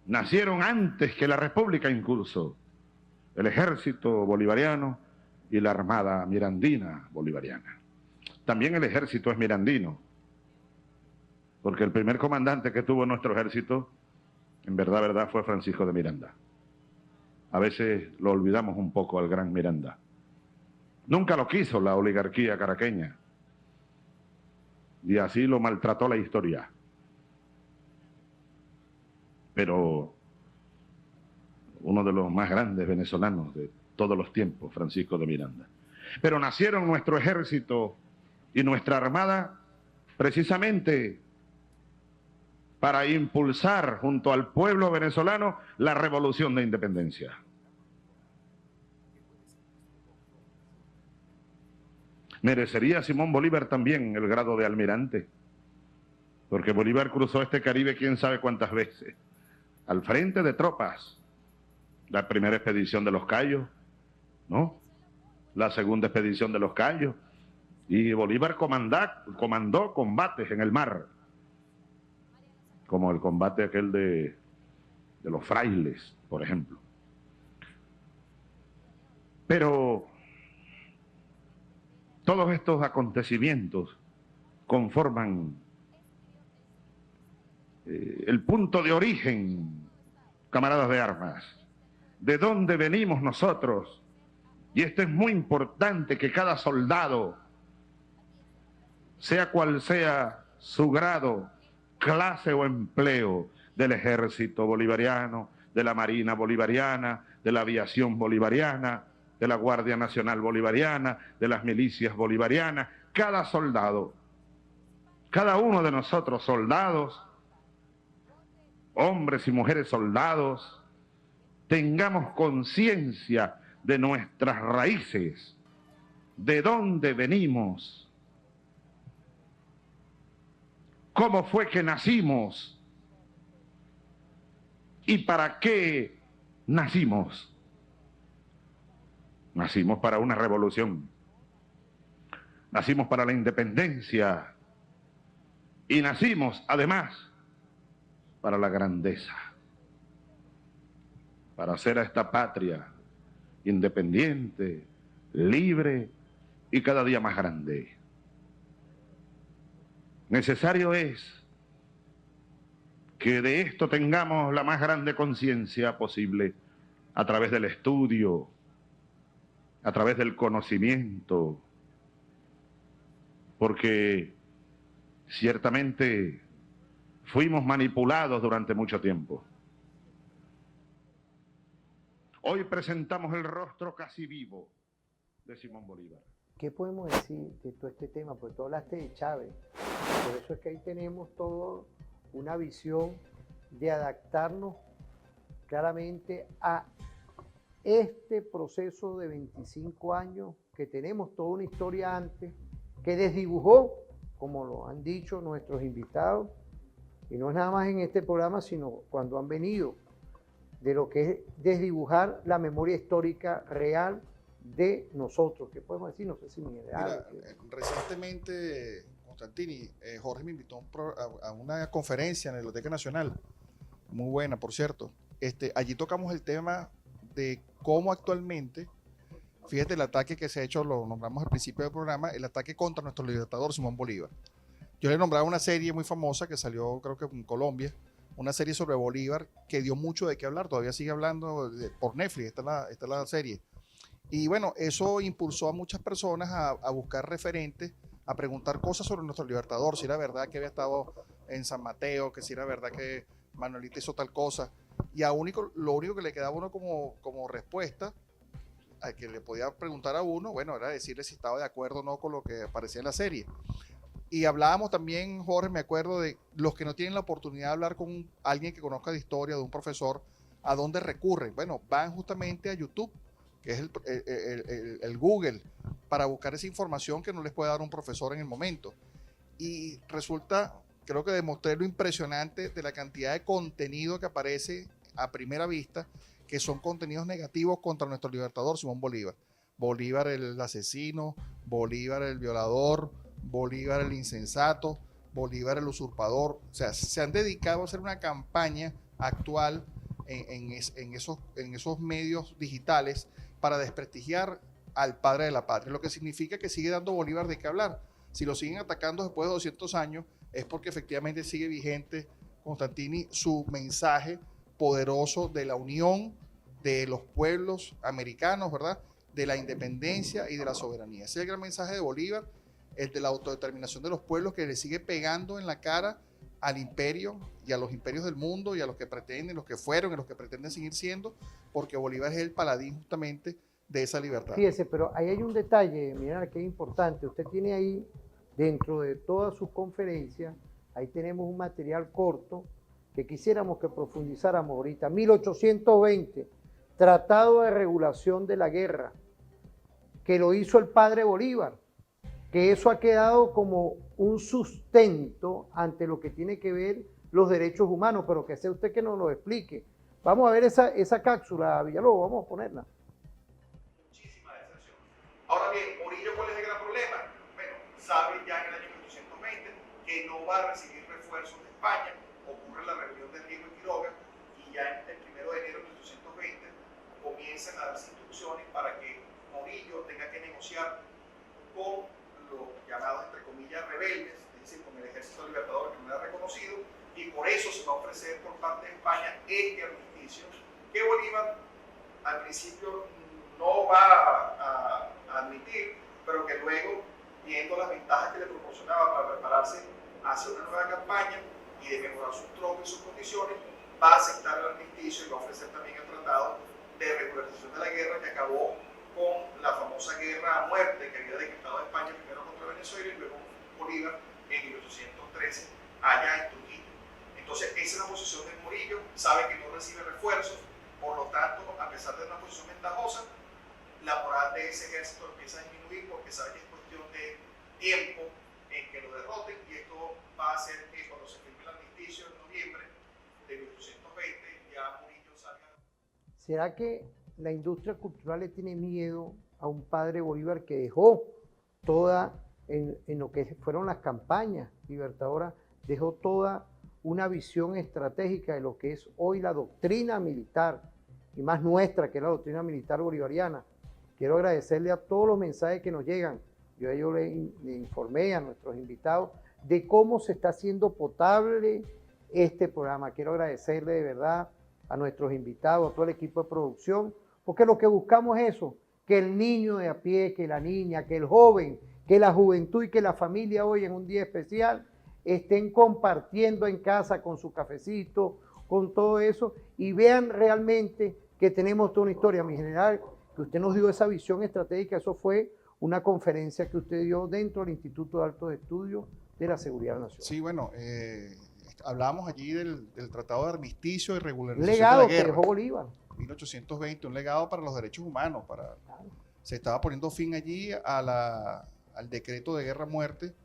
nacieron antes que la República incluso, el Ejército Bolivariano y la Armada Mirandina Bolivariana. También el ejército es mirandino, porque el primer comandante que tuvo nuestro ejército, en verdad, fue Francisco de Miranda. A veces lo olvidamos un poco al gran Miranda. Nunca lo quiso la oligarquía caraqueña, y así lo maltrató la historia. Pero uno de los más grandes venezolanos de todos los tiempos, Francisco de Miranda. Pero nacieron nuestro ejército y nuestra armada precisamente para impulsar junto al pueblo venezolano la revolución de independencia. Merecería Simón Bolívar también el grado de almirante, porque Bolívar cruzó este Caribe quién sabe cuántas veces, al frente de tropas. La primera expedición de los Cayos, ¿no? La segunda expedición de los Cayos. Y Bolívar comandó combates en el mar, como el combate aquel de los frailes, por ejemplo. Pero todos estos acontecimientos conforman el punto de origen, camaradas de armas, de dónde venimos nosotros. Y esto es muy importante, que cada soldado, sea cual sea su grado, clase o empleo, del ejército bolivariano, de la marina bolivariana, de la aviación bolivariana, de la Guardia Nacional Bolivariana, de las milicias bolivarianas, cada soldado, cada uno de nosotros soldados, hombres y mujeres soldados, tengamos conciencia de nuestras raíces, de dónde venimos, cómo fue que nacimos y para qué nacimos. Nacimos para una revolución, nacimos para la independencia y nacimos además para la grandeza, para hacer a esta patria independiente, libre y cada día más grande. Necesario es que de esto tengamos la más grande conciencia posible a través del estudio, a través del conocimiento, porque ciertamente fuimos manipulados durante mucho tiempo. Hoy presentamos el rostro casi vivo de Simón Bolívar. ¿Qué podemos decir de todo este tema? Porque tú hablaste de Chávez. Por eso es que ahí tenemos toda una visión de adaptarnos claramente a este proceso de 25 años, que tenemos toda una historia antes, que desdibujó, como lo han dicho nuestros invitados, y no es nada más en este programa, sino cuando han venido, de lo que es desdibujar la memoria histórica real de nosotros. ¿Qué podemos decir? No sé si mi edad. Recientemente, Constantini, Jorge me invitó a una conferencia en la Biblioteca Nacional, muy buena, por cierto. Allí tocamos el tema de cómo actualmente, fíjate el ataque que se ha hecho, lo nombramos al principio del programa, el ataque contra nuestro libertador Simón Bolívar. Yo le nombraba una serie muy famosa que salió, creo que en Colombia, una serie sobre Bolívar que dio mucho de qué hablar, todavía sigue hablando por Netflix, está la serie. Y bueno, eso impulsó a muchas personas a buscar referentes, a preguntar cosas sobre nuestro libertador, si era verdad que había estado en San Mateo, que si era verdad que Manuelita hizo tal cosa. Y lo único que le quedaba a uno como respuesta, al que le podía preguntar a uno, bueno, era decirle si estaba de acuerdo o no con lo que aparecía en la serie. Y hablábamos también, Jorge, me acuerdo de los que no tienen la oportunidad de hablar con alguien que conozca de historia, de un profesor, ¿a dónde recurren? Bueno, van justamente a YouTube, que es el Google, para buscar esa información que no les puede dar un profesor en el momento. Y resulta, creo que demostré lo impresionante de la cantidad de contenido que aparece a primera vista, que son contenidos negativos contra nuestro libertador Simón Bolívar. Bolívar el asesino, Bolívar el violador, Bolívar el insensato, Bolívar el usurpador. O sea, se han dedicado a hacer una campaña actual en esos medios digitales para desprestigiar al padre de la patria, lo que significa que sigue dando Bolívar de qué hablar. Si lo siguen atacando después de 200 años es porque efectivamente sigue vigente, Constantini, su mensaje poderoso de la unión de los pueblos americanos, ¿verdad? De la independencia y de la soberanía. Ese es el gran mensaje de Bolívar, el de la autodeterminación de los pueblos, que le sigue pegando en la cara al imperio y a los imperios del mundo y a los que pretenden, los que fueron y los que pretenden seguir siendo, porque Bolívar es el paladín justamente de esa libertad. Fíjese, pero ahí hay un detalle, mira, que es importante. Usted tiene ahí, dentro de todas sus conferencias, ahí tenemos un material corto que quisiéramos que profundizáramos ahorita. 1820, Tratado de Regulación de la Guerra, que lo hizo el padre Bolívar, que eso ha quedado como un sustento ante lo que tiene que ver los derechos humanos, pero que sea usted que nos lo explique. Vamos a ver esa cápsula, Villalobos, vamos a ponerla. Muchísima deserción. Ahora bien, Murillo, ¿cuál es el gran problema? Bueno, sabe ya en el año 1820 que no va a recibir refuerzos de España, ocurre la rebelión de Riego y Quiroga, y ya el 1 de enero de 1820 comienzan a darse instrucciones para que Murillo tenga que negociar con los llamados, entre comillas, rebeldes, es decir, con el ejército libertador que no era reconocido, y por eso se va a ofrecer por parte de España este armisticio que Bolívar al principio no va a admitir, pero que luego, viendo las ventajas que le proporcionaba para prepararse hacia una nueva campaña y de mejorar sus tropas y sus condiciones, va a aceptar el armisticio y va a ofrecer también el tratado de regularización de la guerra, que acabó con la famosa guerra a muerte que había decretado España primero contra Venezuela y luego Bolívar en 1813 allá en Trujillo. Entonces esa es la posición de Murillo, sabe que no recibe refuerzos, por lo tanto, a pesar de una posición ventajosa, la moral de ese ejército empieza a disminuir porque sabe que es cuestión de tiempo en que lo derroten, y esto va a hacer que cuando se firme el armisticio en noviembre de 1820 ya Murillo salga. ¿Será que la industria cultural le tiene miedo a un padre Bolívar que dejó toda, en lo que fueron las campañas libertadoras, dejó toda una visión estratégica de lo que es hoy la doctrina militar, y más nuestra, que es la doctrina militar bolivariana? Quiero agradecerle a todos los mensajes que nos llegan. Yo le informé a nuestros invitados de cómo se está haciendo potable este programa. Quiero agradecerle de verdad a nuestros invitados, a todo el equipo de producción, porque lo que buscamos es eso, que el niño de a pie, que la niña, que el joven, que la juventud y que la familia hoy en un día especial estén compartiendo en casa con su cafecito, con todo eso, y vean realmente que tenemos toda una historia. Mi general, que usted nos dio esa visión estratégica, eso fue una conferencia que usted dio dentro del Instituto de Altos Estudios de la Seguridad Nacional. Sí, bueno, hablamos allí del Tratado de Armisticio y Regularización Legado de la Guerra. que dejó Bolívar. 1820, un legado para los derechos humanos. Se estaba poniendo fin allí al decreto de guerra-muerte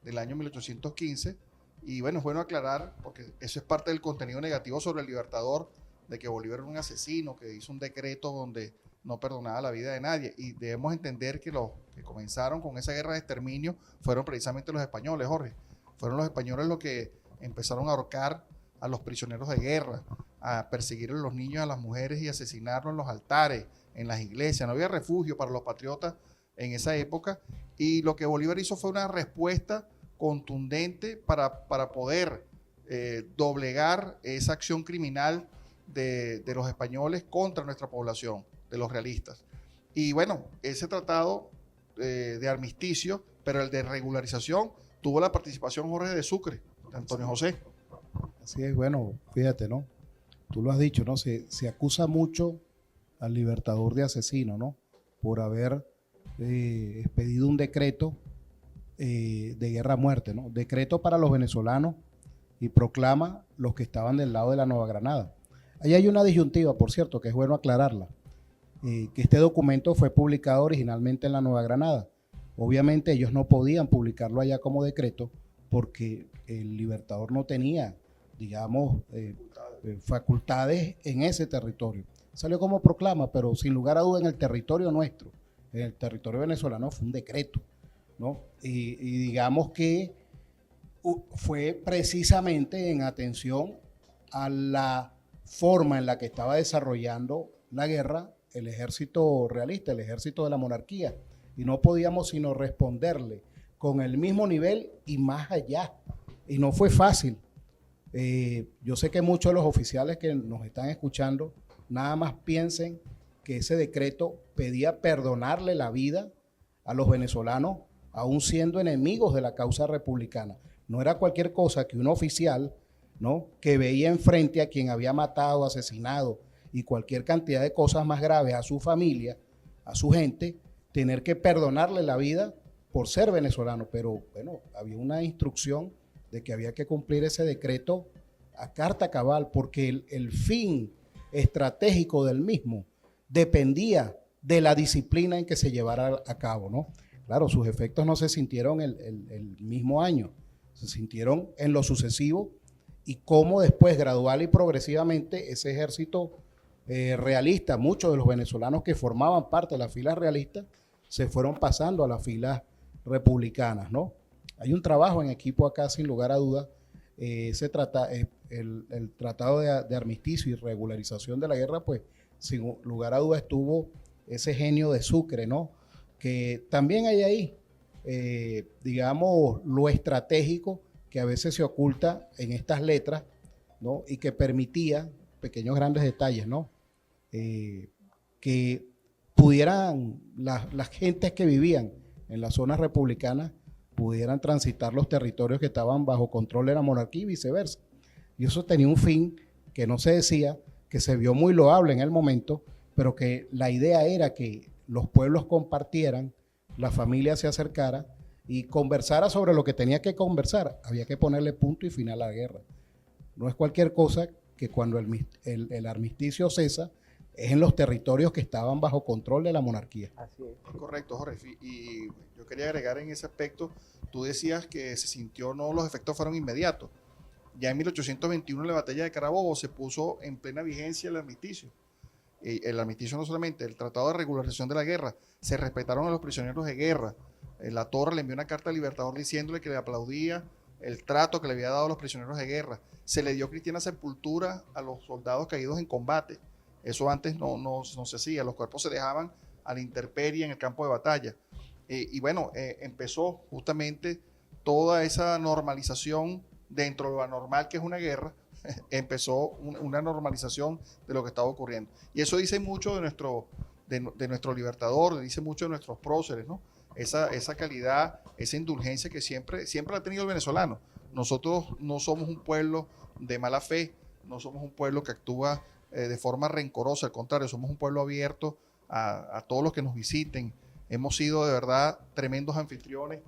del año 1815, y bueno, es bueno aclarar, porque eso es parte del contenido negativo sobre el Libertador, de que Bolívar era un asesino, que hizo un decreto donde no perdonaba la vida de nadie, y debemos entender que los que comenzaron con esa guerra de exterminio fueron precisamente los españoles, Jorge. Fueron los españoles los que empezaron a ahorcar a los prisioneros de guerra, a perseguir a los niños, a las mujeres y asesinarlos en los altares, en las iglesias. No había refugio para los patriotas en esa época, y lo que Bolívar hizo fue una respuesta contundente para poder doblegar esa acción criminal de los españoles contra nuestra población, de los realistas. Y bueno, ese tratado de armisticio, pero el de regularización, tuvo la participación, Jorge, de Sucre, de Antonio José. Así es, bueno, fíjate, ¿no? Tú lo has dicho, ¿no? Se acusa mucho al Libertador de asesino, ¿no? Por haber expedido un decreto de guerra a muerte, ¿no? Decreto para los venezolanos y proclama los que estaban del lado de la Nueva Granada. Ahí hay una disyuntiva, por cierto, que es bueno aclararla, que este documento fue publicado originalmente en la Nueva Granada. Obviamente ellos no podían publicarlo allá como decreto porque el Libertador no tenía, digamos, facultades en ese territorio. Salió como proclama, pero sin lugar a duda en el territorio nuestro, en el territorio venezolano, fue un decreto, ¿no? Y digamos que fue precisamente en atención a la forma en la que estaba desarrollando la guerra el ejército realista, el ejército de la monarquía, y no podíamos sino responderle con el mismo nivel y más allá, y no fue fácil. Yo sé que muchos de los oficiales que nos están escuchando nada más piensen que ese decreto pedía perdonarle la vida a los venezolanos, aún siendo enemigos de la causa republicana. No era cualquier cosa que un oficial, ¿no?, que veía enfrente a quien había matado, asesinado y cualquier cantidad de cosas más graves a su familia, a su gente, tener que perdonarle la vida por ser venezolano. Pero bueno, había una instrucción de que había que cumplir ese decreto a carta cabal, porque el fin estratégico del mismo dependía de la disciplina en que se llevara a cabo, ¿no? Claro, sus efectos no se sintieron el mismo año, se sintieron en lo sucesivo, y cómo después, gradual y progresivamente, ese ejército realista, muchos de los venezolanos que formaban parte de las filas realistas, se fueron pasando a las filas republicanas, ¿no? Hay un trabajo en equipo acá, sin lugar a dudas. El tratado de armisticio y regularización de la guerra, pues, sin lugar a dudas estuvo ese genio de Sucre, ¿no? Que también hay ahí, digamos, lo estratégico que a veces se oculta en estas letras, ¿no? Y que permitía pequeños grandes detalles, ¿no? Que pudieran las gentes que vivían en las zonas republicanas pudieran transitar los territorios que estaban bajo control de la monarquía y viceversa. Y eso tenía un fin que no se decía, que se vio muy loable en el momento, pero que la idea era que los pueblos compartieran, la familia se acercara y conversara sobre lo que tenía que conversar. Había que ponerle punto y final a la guerra. No es cualquier cosa que cuando el armisticio cesa, es en los territorios que estaban bajo control de la monarquía. Así es. Es correcto, Jorge. Y yo quería agregar en ese aspecto, tú decías que se sintió, no, los efectos fueron inmediatos. Ya en 1821, en la batalla de Carabobo, se puso en plena vigencia el armisticio. El armisticio no solamente, el tratado de regularización de la guerra, se respetaron a los prisioneros de guerra. La Torre le envió una carta al Libertador diciéndole que le aplaudía el trato que le había dado a los prisioneros de guerra. Se le dio cristiana sepultura a los soldados caídos en combate. Eso antes no se hacía, los cuerpos se dejaban a la intemperie en el campo de batalla. Y bueno, empezó justamente toda esa normalización dentro de lo anormal que es una guerra. Empezó una normalización de lo que estaba ocurriendo. Y eso dice mucho de nuestro libertador, dice mucho de nuestros próceres, ¿no? Esa calidad, esa indulgencia que siempre la ha tenido el venezolano. Nosotros no somos un pueblo de mala fe, no somos un pueblo que actúa de forma rencorosa, al contrario, somos un pueblo abierto a todos los que nos visiten. Hemos sido de verdad tremendos anfitriones,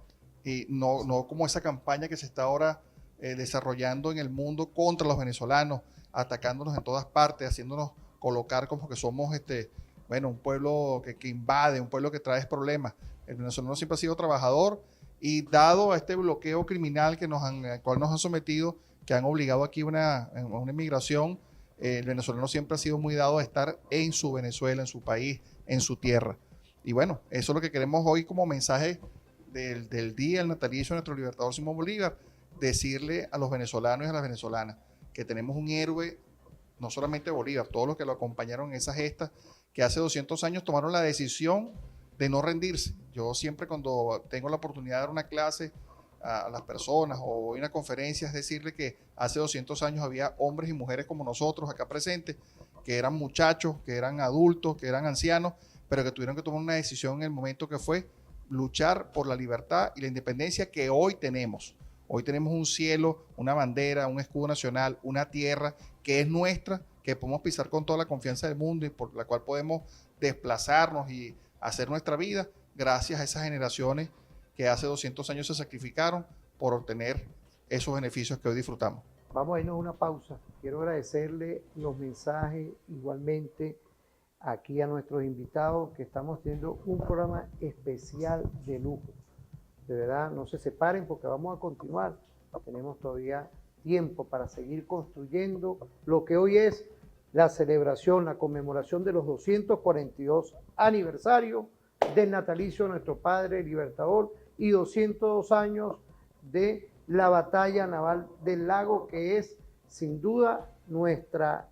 y no como esa campaña que se está ahora desarrollando en el mundo contra los venezolanos, atacándonos en todas partes, haciéndonos colocar como que somos un pueblo que invade, un pueblo que trae problemas. El venezolano siempre ha sido trabajador, y dado a este bloqueo criminal al cual nos han sometido, que han obligado aquí a una inmigración, el venezolano siempre ha sido muy dado a estar en su Venezuela, en su país, en su tierra. Y bueno, eso es lo que queremos hoy como mensaje del día, el natalicio de nuestro libertador Simón Bolívar, decirle a los venezolanos y a las venezolanas que tenemos un héroe, no solamente Bolívar, todos los que lo acompañaron en esa gesta, que hace 200 años tomaron la decisión de no rendirse. Yo siempre, cuando tengo la oportunidad de dar una clase a las personas o una conferencia, es decirle que hace 200 años había hombres y mujeres como nosotros acá presentes, que eran muchachos, que eran adultos, que eran ancianos, pero que tuvieron que tomar una decisión en el momento que fue luchar por la libertad y la independencia que hoy tenemos. Hoy tenemos un cielo, una bandera, un escudo nacional, una tierra que es nuestra, que podemos pisar con toda la confianza del mundo y por la cual podemos desplazarnos y hacer nuestra vida gracias a esas generaciones que hace 200 años se sacrificaron por obtener esos beneficios que hoy disfrutamos. Vamos a irnos a una pausa. Quiero agradecerle los mensajes igualmente aquí a nuestros invitados, que estamos teniendo un programa especial de lujo. De verdad, no se separen porque vamos a continuar. Tenemos todavía tiempo para seguir construyendo lo que hoy es la celebración, la conmemoración de los 242 aniversarios del natalicio de nuestro padre libertador y 202 años de la batalla naval del Lago, que es sin duda nuestro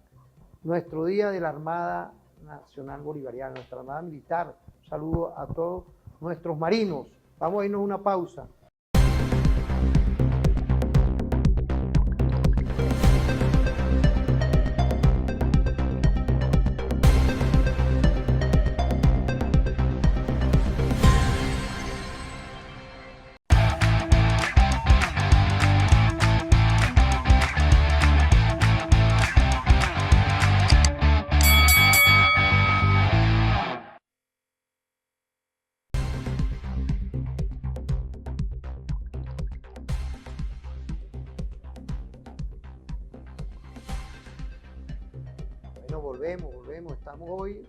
día de la Armada Nacional Bolivariana, nuestra Armada Militar. Un saludo a todos nuestros marinos. Vamos a irnos a una pausa. Volvemos. Estamos hoy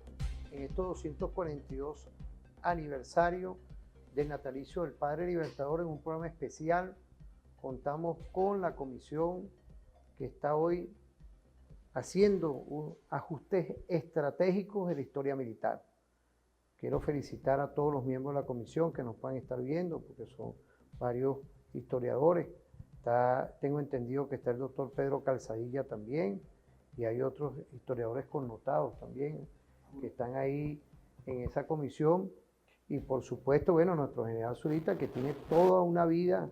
en estos 242 aniversarios del natalicio del Padre Libertador en un programa especial. Contamos con la comisión que está hoy haciendo ajustes estratégicos de la historia militar. Quiero felicitar a todos los miembros de la comisión que nos puedan estar viendo, porque son varios historiadores. Tengo entendido que está el doctor Pedro Calzadilla también, y hay otros historiadores connotados también que están ahí en esa comisión. Y por supuesto, bueno, nuestro general Zurita, que tiene toda una vida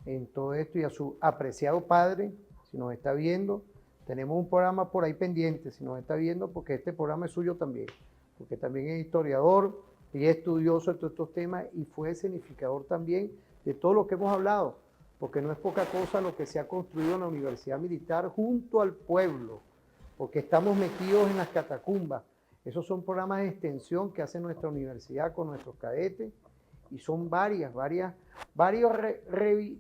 en todo esto, y a su apreciado padre, si nos está viendo, tenemos un programa por ahí pendiente, si nos está viendo, porque este programa es suyo también, porque también es historiador y es estudioso de todos estos temas y fue escenificador también de todo lo que hemos hablado, porque no es poca cosa lo que se ha construido en la Universidad Militar junto al pueblo, porque estamos metidos en las catacumbas. Esos son programas de extensión que hace nuestra universidad con nuestros cadetes, y son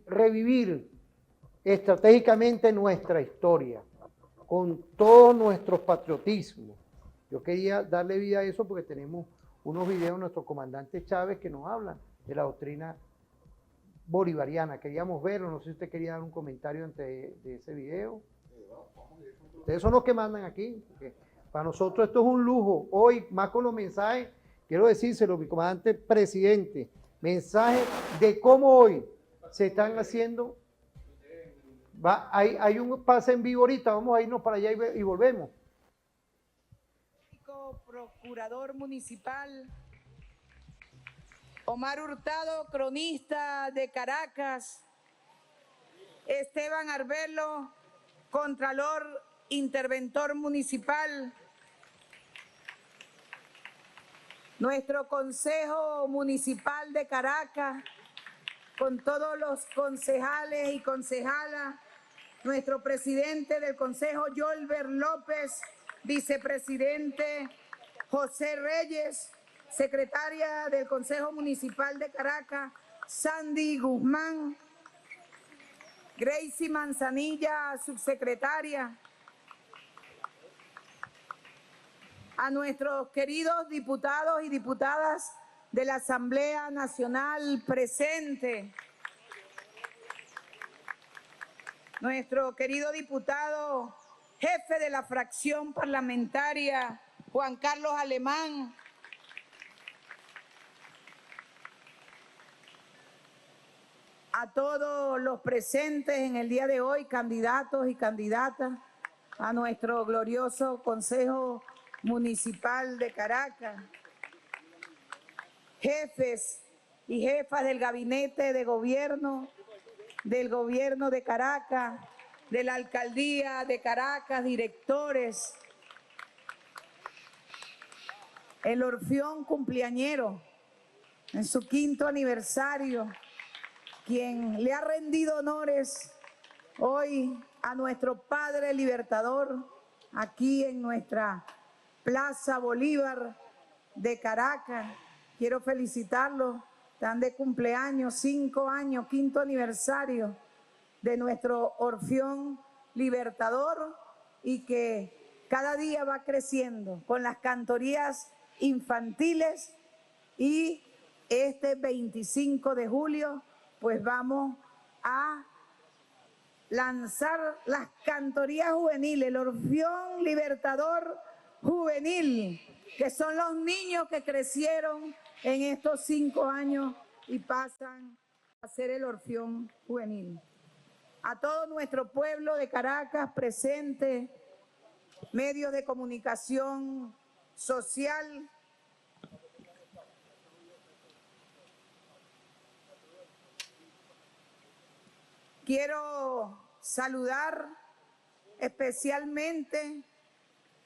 revivir estratégicamente nuestra historia, con todo nuestro patriotismo. Yo quería darle vida a eso porque tenemos unos videos de nuestro comandante Chávez que nos hablan de la doctrina bolivariana. Queríamos verlo, no sé si usted quería dar un comentario de ese video. Ustedes son los que mandan aquí, porque para nosotros esto es un lujo. Hoy, más con los mensajes, quiero decírselo, mi comandante presidente, mensajes de cómo hoy se están haciendo. Hay un pase en vivo ahorita, vamos a irnos para allá y volvemos. Procurador municipal Omar Hurtado, cronista de Caracas, Esteban Arbelo, contralor interventor municipal, nuestro Consejo Municipal de Caracas, con todos los concejales y concejalas, nuestro presidente del Consejo, Yolber López, vicepresidente José Reyes, secretaria del Consejo Municipal de Caracas, Sandy Guzmán, Gracie Manzanilla, subsecretaria, a nuestros queridos diputados y diputadas de la Asamblea Nacional presente, nuestro querido diputado jefe de la fracción parlamentaria, Juan Carlos Alemán, a todos los presentes en el día de hoy, candidatos y candidatas, a nuestro glorioso Consejo Municipal de Caracas, jefes y jefas del gabinete de gobierno, del gobierno de Caracas, de la alcaldía de Caracas, directores, el Orfeón cumpleañero en su 5º aniversario, quien le ha rendido honores hoy a nuestro Padre Libertador aquí en nuestra Plaza Bolívar de Caracas. Quiero felicitarlo Están de cumpleaños, 5 años, 5º aniversario de nuestro Orfeón Libertador, y que cada día va creciendo con las cantorías infantiles, y este 25 de julio pues vamos a lanzar las cantorías juveniles, el Orfeón Libertador Juvenil, que son los niños que crecieron en estos 5 años y pasan a ser el Orfeón Juvenil. A todo nuestro pueblo de Caracas presente, medios de comunicación social, quiero saludar especialmente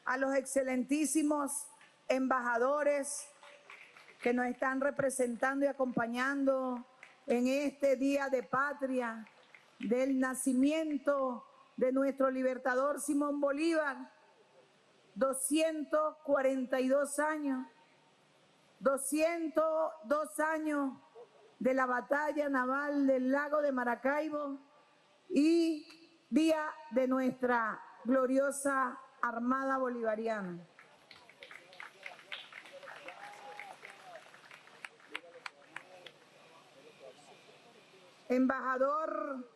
a los excelentísimos embajadores que nos están representando y acompañando en este Día de Patria del nacimiento de nuestro libertador Simón Bolívar. 242 años, 202 años de la batalla naval del lago de Maracaibo y día de nuestra gloriosa Armada Bolivariana. Embajador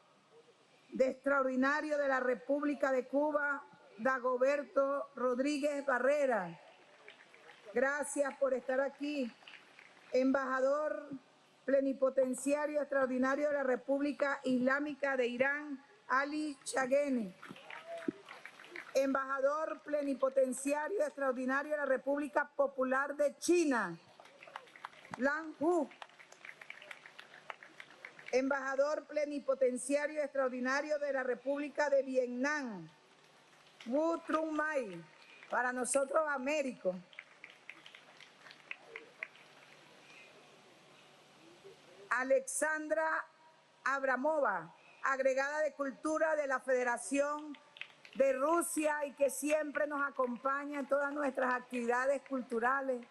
de extraordinario de la República de Cuba, Dagoberto Rodríguez Barrera, gracias por estar aquí. Embajador plenipotenciario extraordinario de la República Islámica de Irán, Ali Chagheni. Embajador plenipotenciario extraordinario de la República Popular de China, Lan Hu. Embajador plenipotenciario extraordinario de la República de Vietnam, Wu Trung Mai, para nosotros Américo. Alexandra Abramova, agregada de Cultura de la Federación de Rusia y que siempre nos acompaña en todas nuestras actividades culturales.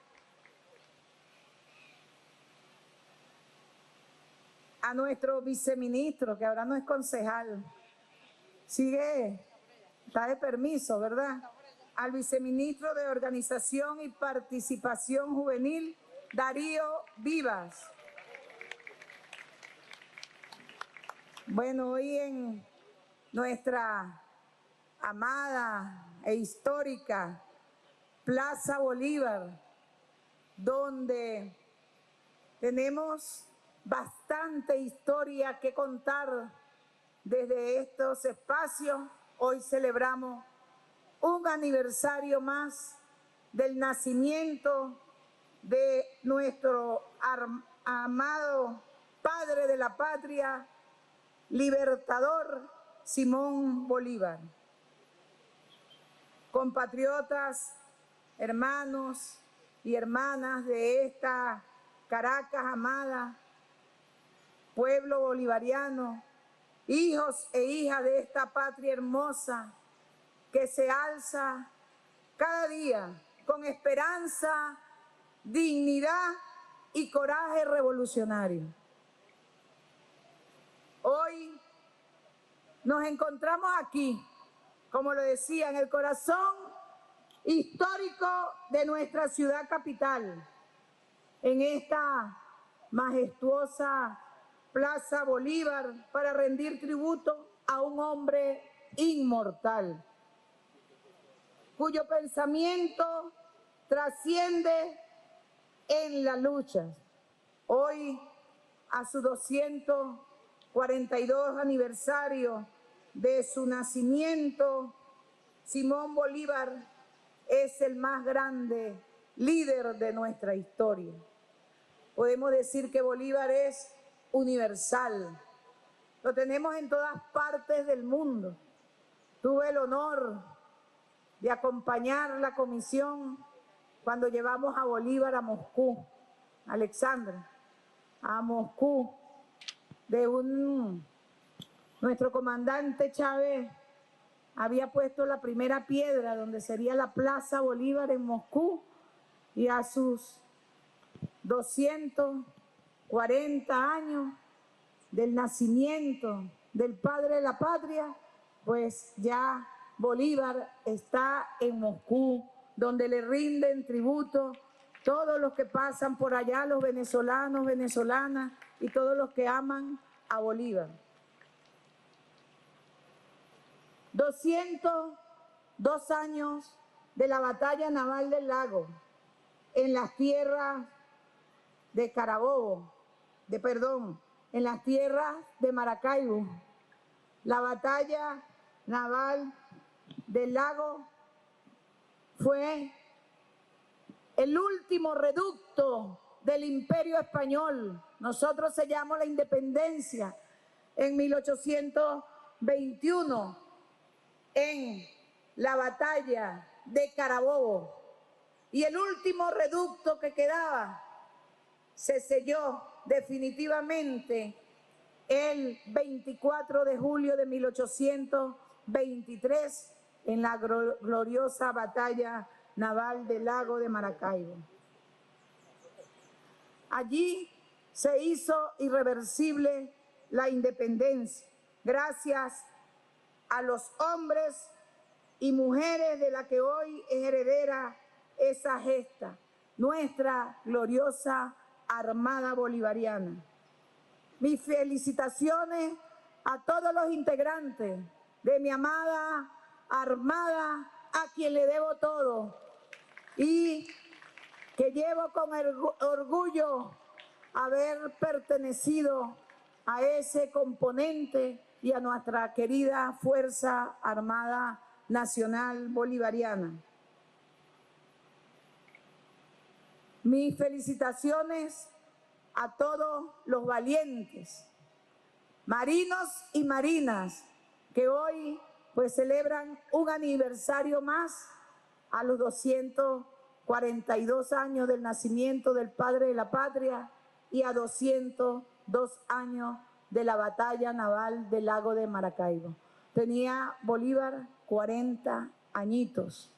A nuestro viceministro, que ahora no es concejal, está de permiso, ¿verdad? Al viceministro de Organización y Participación Juvenil, Darío Vivas. Bueno, hoy en nuestra amada e histórica Plaza Bolívar, donde tenemos bastante historia que contar desde estos espacios, hoy celebramos un aniversario más del nacimiento de nuestro amado padre de la patria, libertador Simón Bolívar. Compatriotas, hermanos y hermanas de esta Caracas amada, pueblo bolivariano, hijos e hijas de esta patria hermosa que se alza cada día con esperanza, dignidad y coraje revolucionario. Hoy nos encontramos aquí, como lo decía, en el corazón histórico de nuestra ciudad capital, en esta majestuosa Plaza Bolívar, para rendir tributo a un hombre inmortal, cuyo pensamiento trasciende en la lucha. Hoy, a su 242 aniversario de su nacimiento, Simón Bolívar es el más grande líder de nuestra historia. Podemos decir que Bolívar es universal. Lo tenemos en todas partes del mundo. Tuve el honor de acompañar la comisión cuando llevamos a Bolívar a Moscú, Alexandra, a Moscú, nuestro comandante Chávez había puesto la primera piedra donde sería la Plaza Bolívar en Moscú, y a sus 200 40 años del nacimiento del padre de la patria, pues ya Bolívar está en Moscú, donde le rinden tributo todos los que pasan por allá, los venezolanos, venezolanas y todos los que aman a Bolívar. 202 años de la batalla naval del Lago en las tierras de Carabobo, en las tierras de Maracaibo. La batalla naval del Lago fue el último reducto del Imperio Español. Nosotros sellamos la independencia en 1821 en la batalla de Carabobo. Y el último reducto que quedaba se selló definitivamente el 24 de julio de 1823 en la gloriosa batalla naval del Lago de Maracaibo. Allí se hizo irreversible la independencia, gracias a los hombres y mujeres de la que hoy es heredera esa gesta, nuestra gloriosa Armada Bolivariana. Mis felicitaciones a todos los integrantes de mi amada Armada, a quien le debo todo y que llevo con orgullo haber pertenecido a ese componente y a nuestra querida Fuerza Armada Nacional Bolivariana. Mis felicitaciones a todos los valientes, marinos y marinas, que hoy pues celebran un aniversario más a los 242 años del nacimiento del padre de la patria y a 202 años de la batalla naval del Lago de Maracaibo. Tenía Bolívar 40 añitos.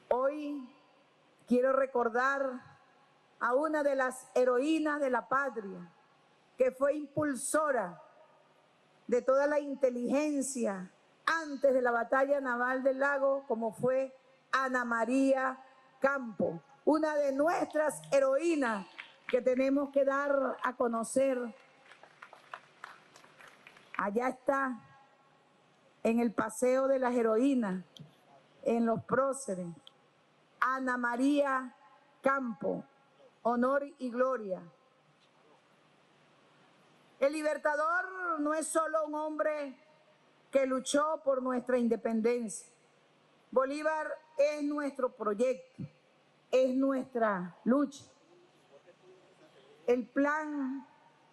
Hoy quiero recordar a una de las heroínas de la patria, que fue impulsora de toda la inteligencia antes de la batalla naval del Lago, como fue Ana María Campo, una de nuestras heroínas que tenemos que dar a conocer. Allá está, en el Paseo de las Heroínas, en Los Próceres, Ana María Campo, honor y gloria. El Libertador no es solo un hombre que luchó por nuestra independencia. Bolívar es nuestro proyecto, es nuestra lucha. El plan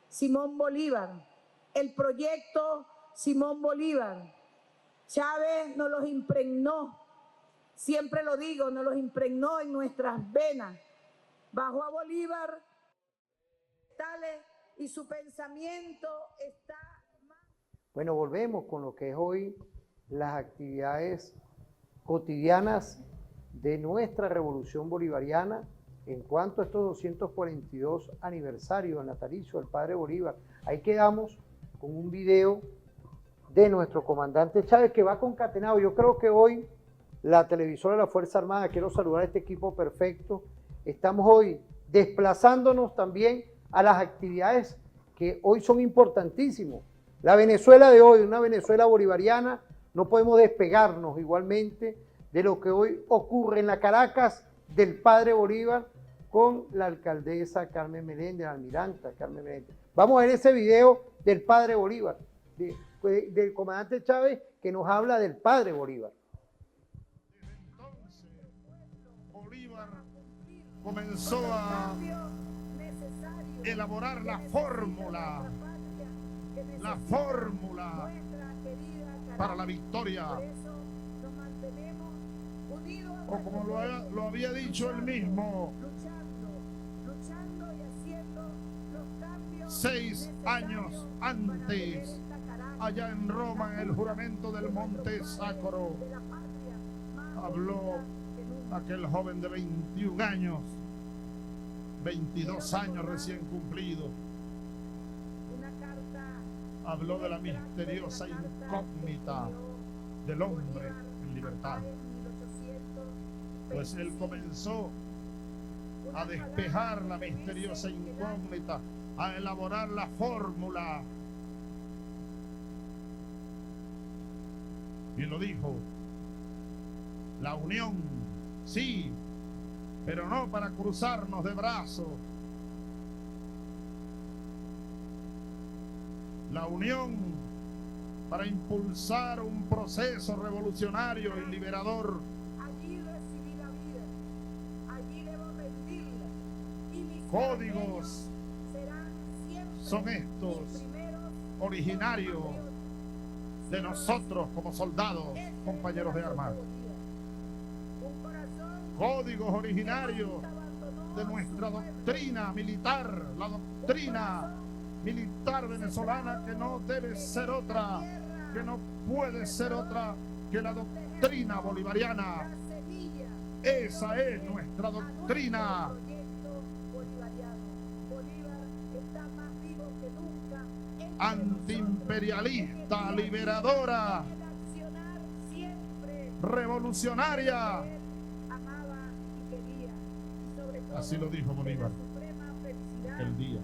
Simón Bolívar, el proyecto Simón Bolívar. Chávez nos los impregnó, siempre lo digo, nos los impregnó en nuestras venas. Bajó a Bolívar, y su pensamiento está... Bueno, volvemos con lo que es hoy las actividades cotidianas de nuestra revolución bolivariana en cuanto a estos 242 aniversarios del natalicio del padre Bolívar. Ahí quedamos con un video de nuestro comandante Chávez que va concatenado. Yo creo que hoy la televisora de la Fuerza Armada, quiero saludar a este equipo perfecto, estamos hoy desplazándonos también a las actividades que hoy son importantísimas. La Venezuela de hoy, una Venezuela bolivariana, no podemos despegarnos igualmente de lo que hoy ocurre en la Caracas del padre Bolívar con la alcaldesa Carmen Meléndez, la almiranta Carmen Meléndez. Vamos a ver ese video del padre Bolívar, del comandante Chávez, que nos habla del padre Bolívar. Desde entonces, Bolívar comenzó a elaborar la fórmula para la victoria. O como lo había dicho él mismo, 6 años antes, allá en Roma, en el juramento del Monte Sacro, habló aquel joven de 21 años 22 años recién cumplidos. Habló de la misteriosa incógnita del hombre en libertad. Pues él comenzó a despejar la misteriosa incógnita, a elaborar la fórmula. Y lo dijo: la unión, sí, pero no para cruzarnos de brazos. La unión para impulsar un proceso revolucionario y liberador. Allí recibí la vida, allí debo rendirla, y mis Códigos serán siempre son estos, mis primeros originarios de nosotros como soldados, compañeros de armas. un corazón Códigos originarios de nuestra doctrina militar, la doctrina militar venezolana, que no debe ser otra, que no puede ser otra que la doctrina bolivariana. Esa es nuestra doctrina. Antiimperialista, liberadora, revolucionaria. Así lo dijo Bolívar aquel día.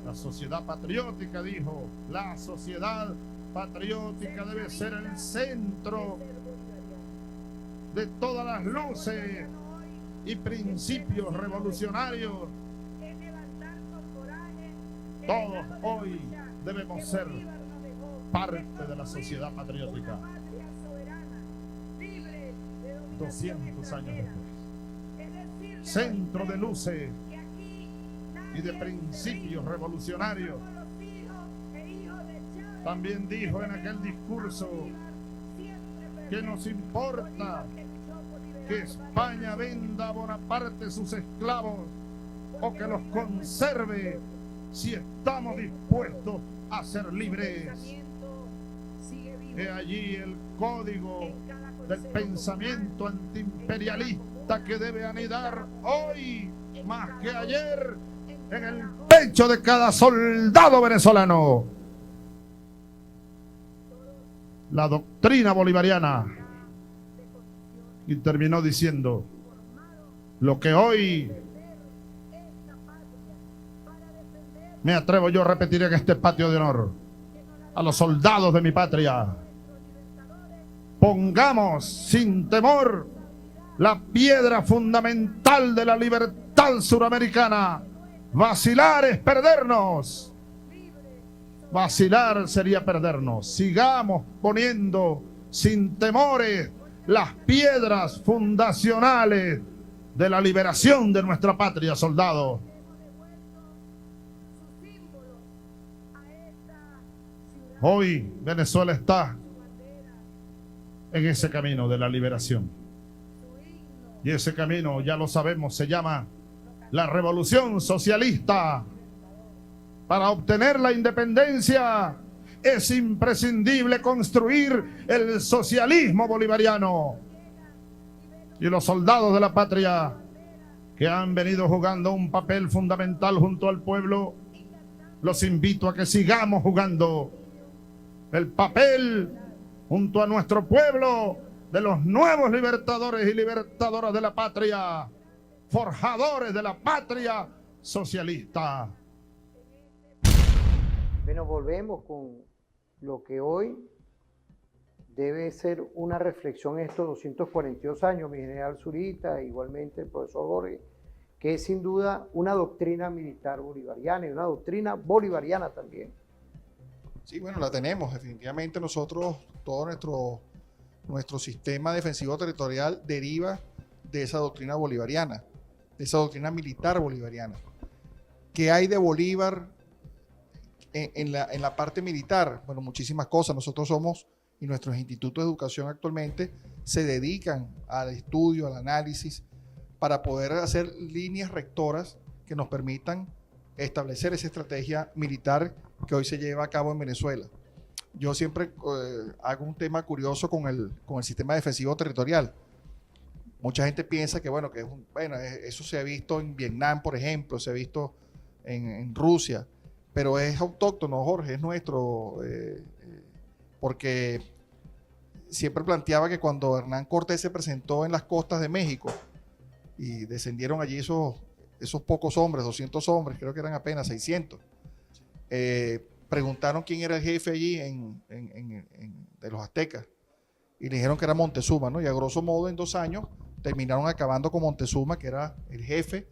La sociedad patriótica, dijo, la sociedad patriótica debe ser el centro de todas las luces y principios revolucionarios. Todos hoy debemos ser parte de la sociedad patriótica. 200 años después. Centro de luces y de principios revolucionarios. También dijo en aquel discurso que nos importa que España venda a Bonaparte sus esclavos o que los conserve si estamos dispuestos a ser libres. He allí el código del pensamiento antiimperialista que debe anidar hoy más que ayer en el pecho de cada soldado venezolano. La doctrina bolivariana. Y terminó diciendo: lo que hoy me atrevo yo a repetir en este patio de honor a los soldados de mi patria: pongamos sin temor la piedra fundamental de la libertad suramericana. Vacilar es perdernos. Vacilar sería perdernos. Sigamos poniendo sin temores las piedras fundacionales de la liberación de nuestra patria, soldados. Hoy Venezuela está en ese camino de la liberación. Y ese camino, ya lo sabemos, se llama la revolución socialista. Para obtener la independencia es imprescindible construir el socialismo bolivariano. Y los soldados de la patria, que han venido jugando un papel fundamental junto al pueblo, los invito a que sigamos jugando el papel junto a nuestro pueblo de los nuevos libertadores y libertadoras de la patria, forjadores de la patria socialista. Bueno, volvemos con lo que hoy debe ser una reflexión en estos 242 años, mi general Zurita, igualmente el profesor Jorge, que es sin duda una doctrina militar bolivariana y una doctrina bolivariana también. Sí, bueno, la tenemos. Definitivamente nosotros, todo nuestro sistema defensivo territorial deriva de esa doctrina bolivariana, de esa doctrina militar bolivariana. ¿Qué hay de Bolívar en la parte militar? Bueno, muchísimas cosas. Nosotros somos, y nuestros institutos de educación actualmente se dedican al estudio, al análisis, para poder hacer líneas rectoras que nos permitan establecer esa estrategia militar que hoy se lleva a cabo en Venezuela. Yo siempre hago un tema curioso con el sistema defensivo territorial. Mucha gente piensa que, bueno, eso se ha visto en Vietnam, por ejemplo, se ha visto en Rusia, pero es autóctono, Jorge, es nuestro, porque siempre planteaba que cuando Hernán Cortés se presentó en las costas de México y descendieron allí esos pocos hombres, 200 hombres, creo que eran apenas 600, preguntaron quién era el jefe allí de los aztecas y le dijeron que era Montezuma, ¿no? Y a grosso modo en 2 años terminaron acabando con Montezuma, que era el jefe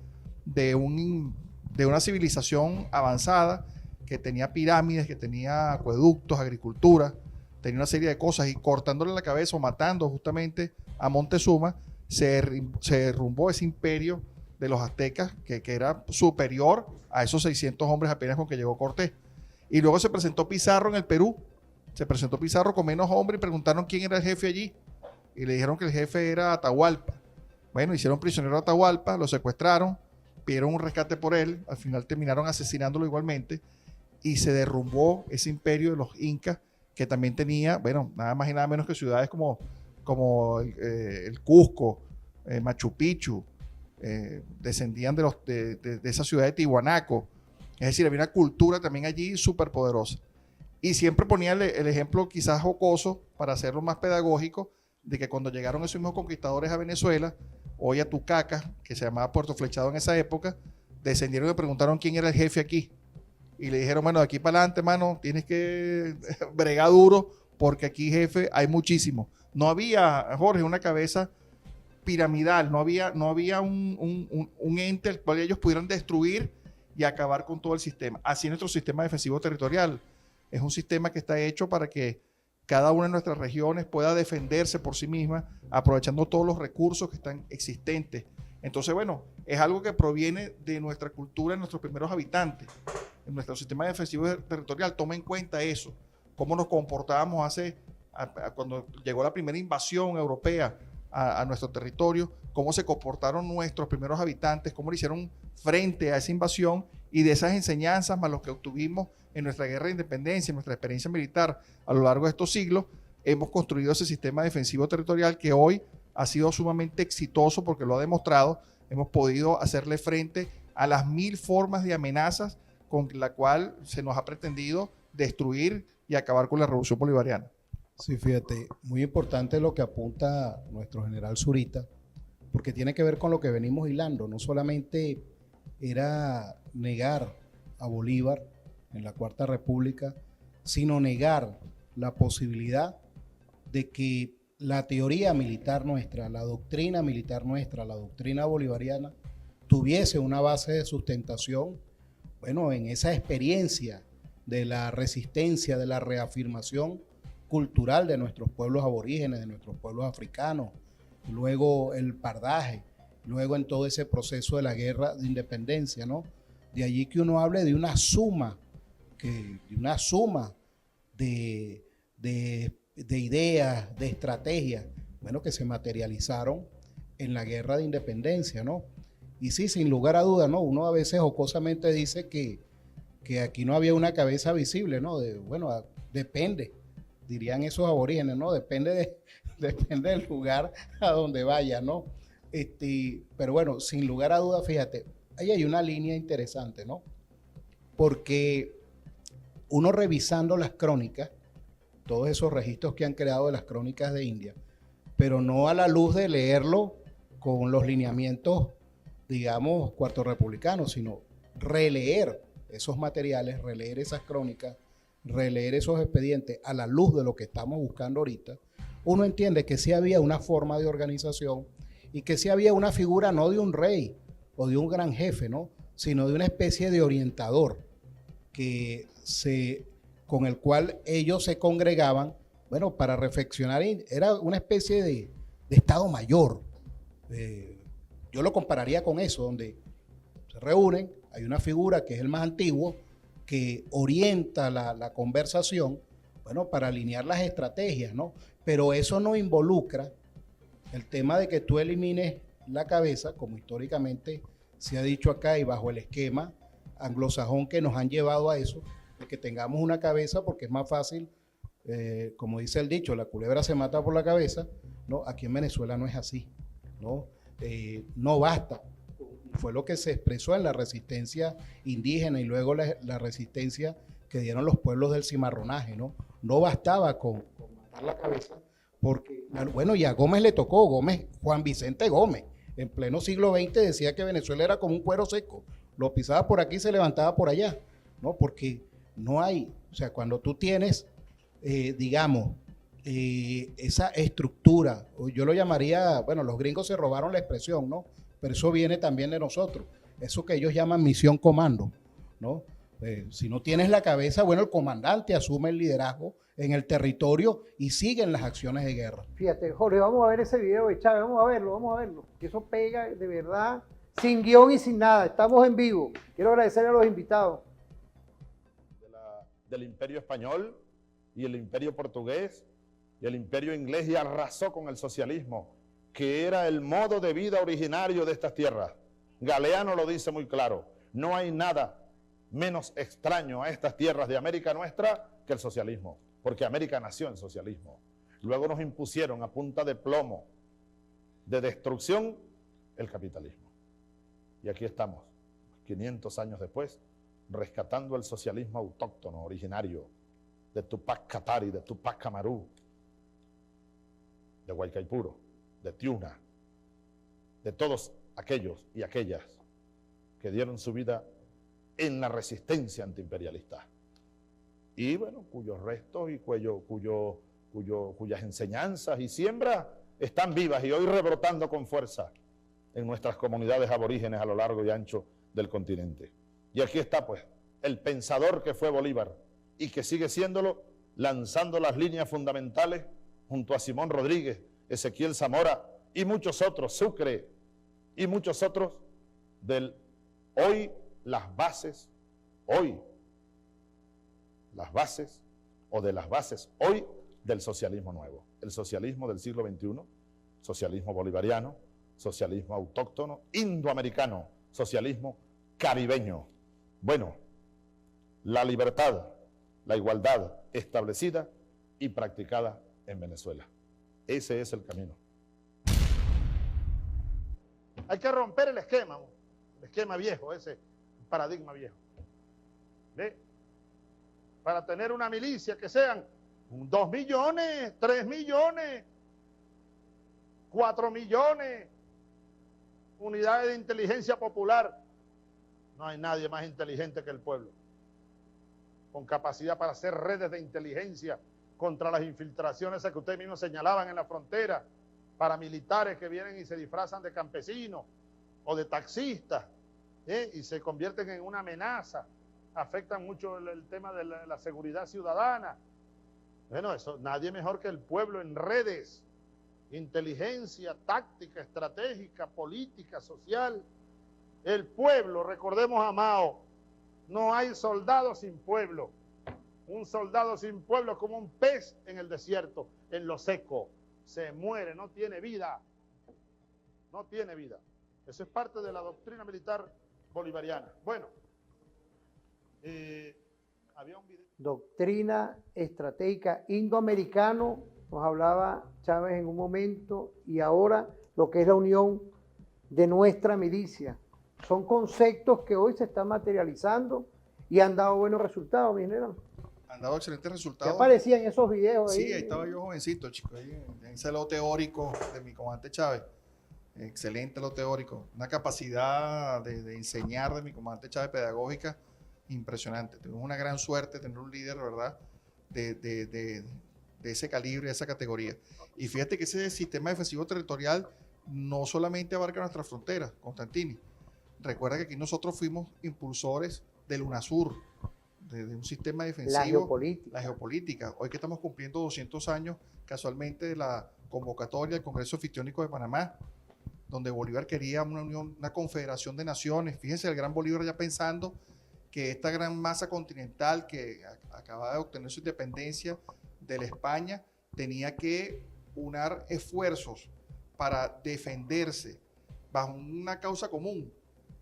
de una civilización avanzada que tenía pirámides, que tenía acueductos, agricultura, tenía una serie de cosas, y cortándole la cabeza o matando justamente a Montezuma, se derrumbó ese imperio de los aztecas que era superior a esos 600 hombres apenas con que llegó Cortés. Y luego se presentó Pizarro en el Perú, se presentó Pizarro con menos hombres y preguntaron quién era el jefe allí, y le dijeron que el jefe era Atahualpa. Bueno, hicieron prisionero a Atahualpa, lo secuestraron, pidieron un rescate por él, al final terminaron asesinándolo igualmente, y se derrumbó ese imperio de los incas, que también tenía, bueno, nada más y nada menos que ciudades como el Cusco, Machu Picchu, descendían de esa ciudad de Tiwanaco. Es decir, había una cultura también allí súper poderosa. Y siempre ponía el ejemplo quizás jocoso, para hacerlo más pedagógico, de que cuando llegaron esos mismos conquistadores a Venezuela, hoy a Tucacas, que se llamaba Puerto Flechado en esa época, descendieron y le preguntaron quién era el jefe aquí. Y le dijeron, bueno, de aquí para adelante, mano, tienes que bregar duro, porque aquí, jefe, hay muchísimo. No había, Jorge, una cabeza piramidal, no había un ente al cual ellos pudieran destruir y acabar con todo el sistema. Así es nuestro sistema defensivo territorial. Es un sistema que está hecho para que cada una de nuestras regiones pueda defenderse por sí misma, aprovechando todos los recursos que están existentes. Entonces, bueno, es algo que proviene de nuestra cultura, de nuestros primeros habitantes. En nuestro sistema defensivo territorial toma en cuenta eso, cómo nos comportábamos cuando llegó la primera invasión europea a nuestro territorio, cómo se comportaron nuestros primeros habitantes, cómo le hicieron frente a esa invasión, y de esas enseñanzas más lo que obtuvimos en nuestra guerra de independencia, en nuestra experiencia militar a lo largo de estos siglos, hemos construido ese sistema defensivo territorial que hoy ha sido sumamente exitoso porque lo ha demostrado. Hemos podido hacerle frente a las 1000 formas de amenazas con la cual se nos ha pretendido destruir y acabar con la revolución bolivariana. Sí, fíjate, muy importante lo que apunta nuestro general Zurita, porque tiene que ver con lo que venimos hilando. No solamente era negar a Bolívar en la Cuarta República, sino negar la posibilidad de que la teoría militar nuestra, la doctrina militar nuestra, la doctrina bolivariana, tuviese una base de sustentación, bueno, en esa experiencia de la resistencia, de la reafirmación cultural de nuestros pueblos aborígenes, de nuestros pueblos africanos, luego el pardaje, luego en todo ese proceso de la guerra de independencia, ¿no? De allí que uno hable de una suma, de ideas, de estrategias, bueno, que se materializaron en la guerra de independencia, ¿no? Y sí, sin lugar a dudas, ¿no? Uno a veces jocosamente dice que aquí no había una cabeza visible, ¿no? Bueno, depende, dirían esos aborígenes, ¿no? Depende del lugar a donde vaya, ¿no? Pero bueno, sin lugar a dudas, fíjate, ahí hay una línea interesante, ¿no? Porque uno revisando las crónicas, todos esos registros que han creado de las crónicas de India, pero no a la luz de leerlo con los lineamientos, digamos, cuarto-republicanos, sino releer esos materiales, releer esas crónicas, releer esos expedientes a la luz de lo que estamos buscando ahorita, uno entiende que sí había una forma de organización y que sí había una figura no de un rey o de un gran jefe, ¿no? Sino de una especie de orientador con el cual ellos se congregaban, bueno, para reflexionar. Era una especie de estado mayor. Yo lo compararía con eso, donde se reúnen, hay una figura que es el más antiguo, que orienta la conversación, bueno, para alinear las estrategias, ¿no? Pero eso no involucra el tema de que tú elimines la cabeza, como históricamente se ha dicho acá y bajo el esquema anglosajón que nos han llevado a eso, de que tengamos una cabeza porque es más fácil, como dice el dicho, la culebra se mata por la cabeza, ¿no? Aquí en Venezuela no es así. ¿no? No basta. Fue lo que se expresó en la resistencia indígena y luego la resistencia que dieron los pueblos del cimarronaje, ¿no? No bastaba con matar la cabeza, porque, bueno, y a Gómez le tocó, Juan Vicente Gómez, en pleno siglo XX decía que Venezuela era como un cuero seco, lo pisaba por aquí y se levantaba por allá, ¿no? Porque no hay, o sea, cuando tú tienes, digamos, esa estructura, yo lo llamaría, bueno, los gringos se robaron la expresión, ¿no? Pero eso viene también de nosotros, eso que ellos llaman misión comando, ¿no? Si no tienes la cabeza, bueno, el comandante asume el liderazgo en el territorio y siguen las acciones de guerra. Fíjate, Jorge, vamos a ver ese video de Chávez, vamos a verlo, que eso pega de verdad, sin guión y sin nada, estamos en vivo. Quiero agradecer a los invitados. Del Imperio Español y el Imperio Portugués y el Imperio Inglés, y arrasó con el socialismo, que era el modo de vida originario de estas tierras. Galeano lo dice muy claro, no hay nada menos extraño a estas tierras de América nuestra que el socialismo, porque América nació en socialismo. Luego nos impusieron a punta de plomo, de destrucción, el capitalismo. Y aquí estamos, 500 años después, rescatando el socialismo autóctono, originario, de Tupac Katari, de Tupac Amaru, de Guaycaipuro, de Tiuna, de todos aquellos y aquellas que dieron su vida en la resistencia antiimperialista. Y bueno, cuyos restos y cuyas enseñanzas y siembras están vivas y hoy rebrotando con fuerza en nuestras comunidades aborígenes a lo largo y ancho del continente. Y aquí está pues el pensador que fue Bolívar y que sigue siéndolo, lanzando las líneas fundamentales junto a Simón Rodríguez, Ezequiel Zamora y muchos otros, Sucre y muchos otros, del hoy las bases hoy del socialismo nuevo, el socialismo del siglo XXI, socialismo bolivariano, socialismo autóctono, indoamericano, socialismo caribeño. Bueno, la libertad, la igualdad establecida y practicada en Venezuela. Ese es el camino. Hay que romper el esquema viejo, ese paradigma viejo. ¿Ve? Para tener una milicia que sean 2 millones, 3 millones, 4 millones, unidades de inteligencia popular. No hay nadie más inteligente que el pueblo, con capacidad para hacer redes de inteligencia contra las infiltraciones que ustedes mismos señalaban en la frontera, paramilitares que vienen y se disfrazan de campesinos o de taxistas, y se convierten en una amenaza, afectan mucho el tema de la seguridad ciudadana. Bueno, eso nadie mejor que el pueblo en redes, inteligencia, táctica, estratégica, política, social. El pueblo, recordemos a Mao, no hay soldado sin pueblo. Un soldado sin pueblo es como un pez en el desierto, en lo seco. Se muere, no tiene vida. No tiene vida. Eso es parte de la doctrina militar bolivariana. Bueno, había un video. Doctrina estratégica indoamericano, nos hablaba Chávez en un momento, y ahora lo que es la unión de nuestra milicia. Son conceptos que hoy se están materializando y han dado buenos resultados, mi general. Han dado excelentes resultados. ¿Qué aparecían esos videos ahí? Sí, ahí estaba yo jovencito, chico, ahí en ese lo teórico de mi comandante Chávez. Excelente lo teórico. Una capacidad de enseñar de mi comandante Chávez pedagógica impresionante. Tenemos una gran suerte de tener un líder, ¿verdad?, de ese calibre, de esa categoría. Y fíjate que ese sistema defensivo territorial no solamente abarca nuestras fronteras, Constantini. Recuerda que aquí nosotros fuimos impulsores del UNASUR, de un sistema defensivo. La geopolítica. Hoy que estamos cumpliendo 200 años, casualmente, de la convocatoria del Congreso Anfitriónico de Panamá, donde Bolívar quería una unión, una confederación de naciones. Fíjense, el gran Bolívar ya pensando que esta gran masa continental que acababa de obtener su independencia de la España tenía que unar esfuerzos para defenderse bajo una causa común.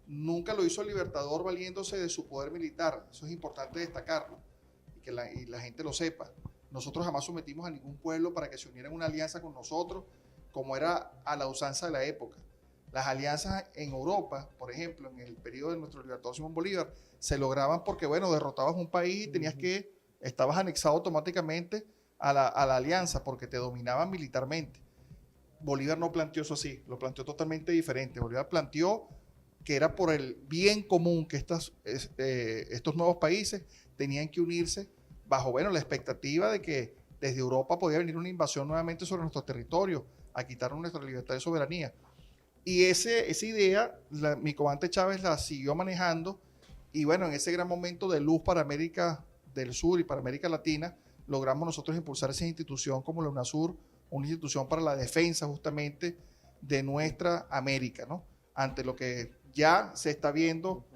Nunca lo hizo el Libertador valiéndose de su poder militar. Eso es importante destacarlo y que la gente lo sepa. Nosotros jamás sometimos a ningún pueblo para que se uniera en una alianza con nosotros, como era a la usanza de la época. Las alianzas en Europa, por ejemplo, en el periodo de nuestro libertador Simón Bolívar, se lograban porque, bueno, derrotabas un país y estabas anexado automáticamente a la alianza porque te dominaban militarmente. Bolívar no planteó eso así, lo planteó totalmente diferente. Bolívar planteó que era por el bien común que estos nuevos países tenían que unirse bajo, bueno, la expectativa de que desde Europa podía venir una invasión nuevamente sobre nuestro territorio, a quitarnos nuestra libertad y soberanía. Y esa idea, mi comandante Chávez la siguió manejando, y bueno, en ese gran momento de luz para América del Sur y para América Latina, logramos nosotros impulsar esa institución como la UNASUR, una institución para la defensa justamente de nuestra América, ¿no? Ante lo que ya se está viendo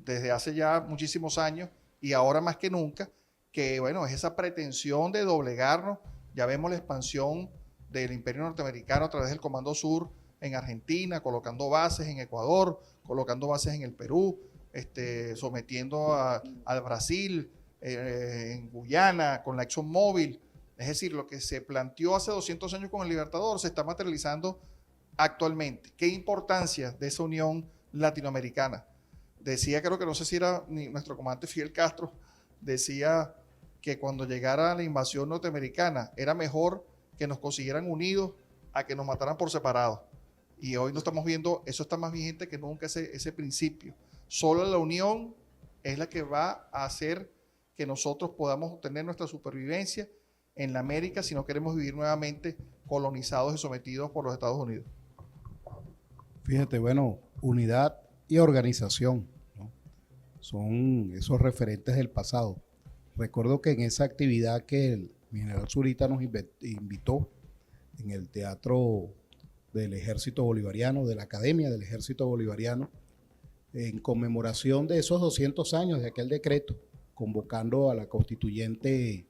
desde hace ya muchísimos años y ahora más que nunca, que bueno, es esa pretensión de doblegarnos. Ya vemos la expansión del Imperio Norteamericano a través del Comando Sur en Argentina, colocando bases en Ecuador, colocando bases en el Perú, sometiendo al Brasil, en Guyana, con la ExxonMobil. Es decir, lo que se planteó hace 200 años con el Libertador se está materializando actualmente. ¿Qué importancia de esa unión latinoamericana? Decía, creo que no sé si era nuestro comandante Fidel Castro, decía que cuando llegara la invasión norteamericana era mejor que nos consiguieran unidos a que nos mataran por separado. Y hoy no estamos viendo, eso está más vigente que nunca, ese principio. Solo la unión es la que va a hacer que nosotros podamos obtener nuestra supervivencia en la América si no queremos vivir nuevamente colonizados y sometidos por los Estados Unidos. Fíjate, bueno, unidad y organización, ¿no? Son esos referentes del pasado. Recuerdo que en esa actividad que el general Zurita nos invitó en el Teatro del Ejército Bolivariano, de la Academia del Ejército Bolivariano, en conmemoración de esos 200 años de aquel decreto, convocando a la constituyente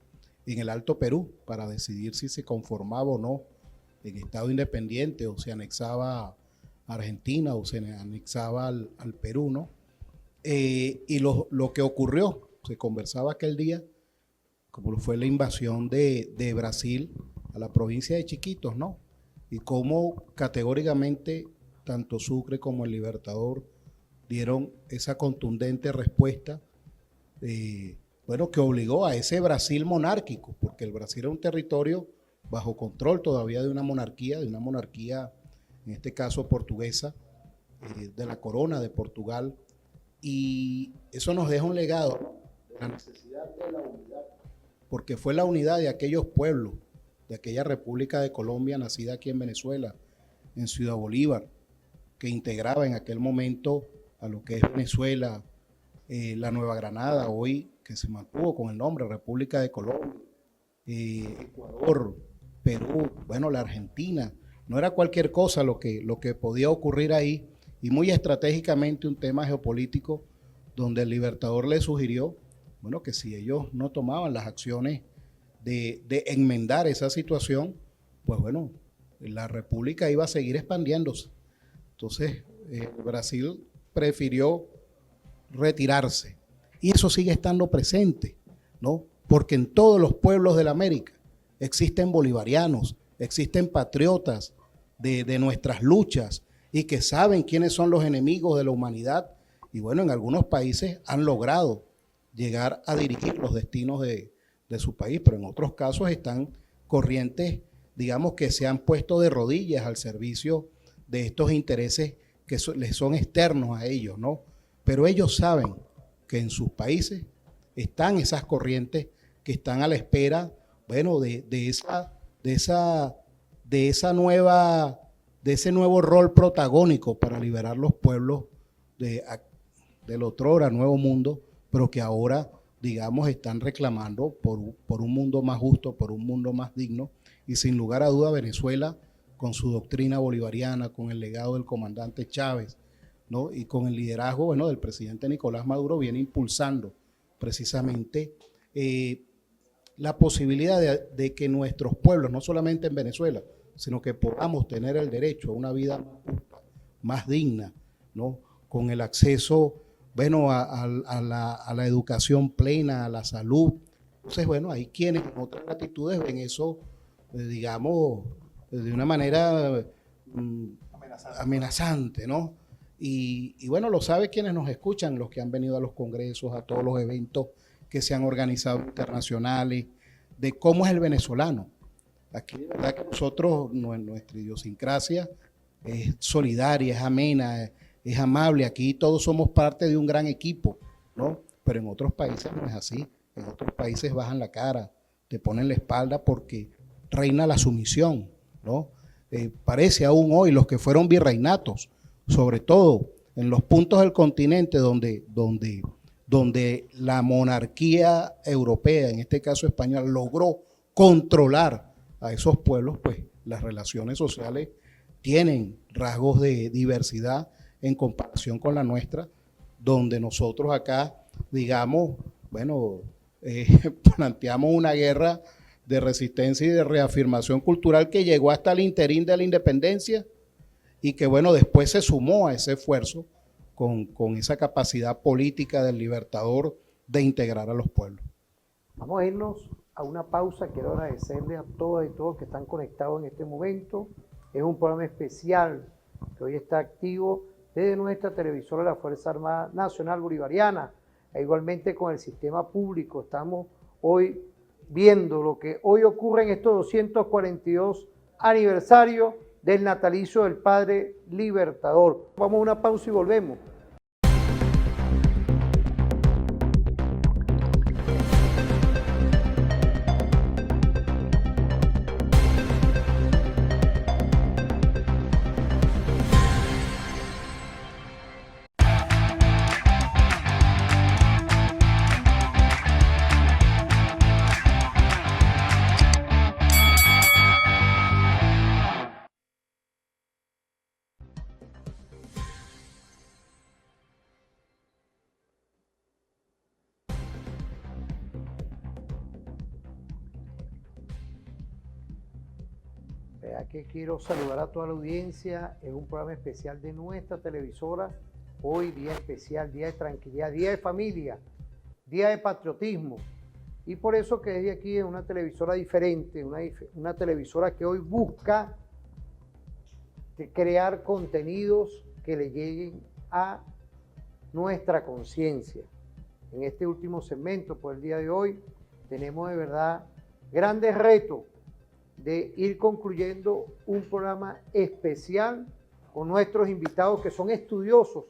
en el Alto Perú para decidir si se conformaba o no en Estado independiente o se anexaba a Argentina o se anexaba al Perú, ¿no? Y lo que ocurrió, se conversaba aquel día, como fue la invasión de Brasil a la provincia de Chiquitos, ¿no? Y cómo categóricamente tanto Sucre como el Libertador dieron esa contundente respuesta, bueno, que obligó a ese Brasil monárquico, porque el Brasil era un territorio bajo control todavía de una monarquía, en este caso portuguesa, de la corona de Portugal, y eso nos deja un legado, ¿no? De la necesidad de la unidad, porque fue la unidad de aquellos pueblos, de aquella República de Colombia, nacida aquí en Venezuela, en Ciudad Bolívar, que integraba en aquel momento a lo que es Venezuela, la Nueva Granada, hoy que se mantuvo con el nombre República de Colombia, Ecuador, Perú, bueno, la Argentina. No era cualquier cosa lo que podía ocurrir ahí, y muy estratégicamente un tema geopolítico donde el Libertador le sugirió, bueno, que si ellos no tomaban las acciones de enmendar esa situación, pues bueno, la República iba a seguir expandiéndose. Entonces, Brasil prefirió retirarse, y eso sigue estando presente, ¿no? Porque en todos los pueblos de la América existen bolivarianos, existen patriotas de nuestras luchas y que saben quiénes son los enemigos de la humanidad, y bueno, en algunos países han logrado llegar a dirigir los destinos de su país, pero en otros casos están corrientes, digamos, que se han puesto de rodillas al servicio de estos intereses que les son externos a ellos, ¿no? Pero ellos saben que en sus países están esas corrientes que están a la espera, bueno, de ese nuevo rol protagónico para liberar los pueblos del otrora Nuevo Mundo, pero que ahora, digamos, están reclamando por un mundo más justo, por un mundo más digno, y sin lugar a duda Venezuela, con su doctrina bolivariana, con el legado del comandante Chávez, ¿no? Y con el liderazgo, bueno, del presidente Nicolás Maduro, viene impulsando precisamente la posibilidad de que nuestros pueblos, no solamente en Venezuela, sino que podamos tener el derecho a una vida más justa, más digna, ¿no? Con el acceso, bueno, a la educación plena, a la salud. Entonces, bueno, hay quienes en otras latitudes ven eso, digamos, de una manera amenazante, ¿no? Y bueno, lo sabe quienes nos escuchan, los que han venido a los congresos, a todos los eventos que se han organizado internacionales, de cómo es el venezolano. Aquí de verdad que nosotros, nuestra idiosincrasia es solidaria, es amena, es amable. Aquí todos somos parte de un gran equipo, ¿no? Pero en otros países no es así. En otros países bajan la cara, te ponen la espalda porque reina la sumisión, ¿no? Parece aún hoy los que fueron virreinatos, sobre todo en los puntos del continente donde la monarquía europea, en este caso española, logró controlar a esos pueblos, pues las relaciones sociales tienen rasgos de diversidad en comparación con la nuestra, donde nosotros acá, digamos, bueno, planteamos una guerra de resistencia y de reafirmación cultural que llegó hasta el interín de la independencia y que, bueno, después se sumó a ese esfuerzo con esa capacidad política del libertador de integrar a los pueblos. Vamos a irnos a una pausa. Quiero agradecerle a todas y todos que están conectados en este momento. Es un programa especial que hoy está activo desde nuestra televisora La Fuerza Armada Nacional Bolivariana, e igualmente con el sistema público. Estamos hoy viendo lo que hoy ocurre en estos 242 aniversarios del natalicio del Padre Libertador. Vamos a una pausa y volvemos. Que quiero saludar a toda la audiencia. Es un programa especial de nuestra televisora. Hoy día especial, día de tranquilidad, día de familia, día de patriotismo. Y por eso que desde aquí es una televisora diferente, una televisora que hoy busca crear contenidos que le lleguen a nuestra conciencia. En este último segmento, por el día de hoy, tenemos de verdad grandes retos de ir concluyendo un programa especial con nuestros invitados que son estudiosos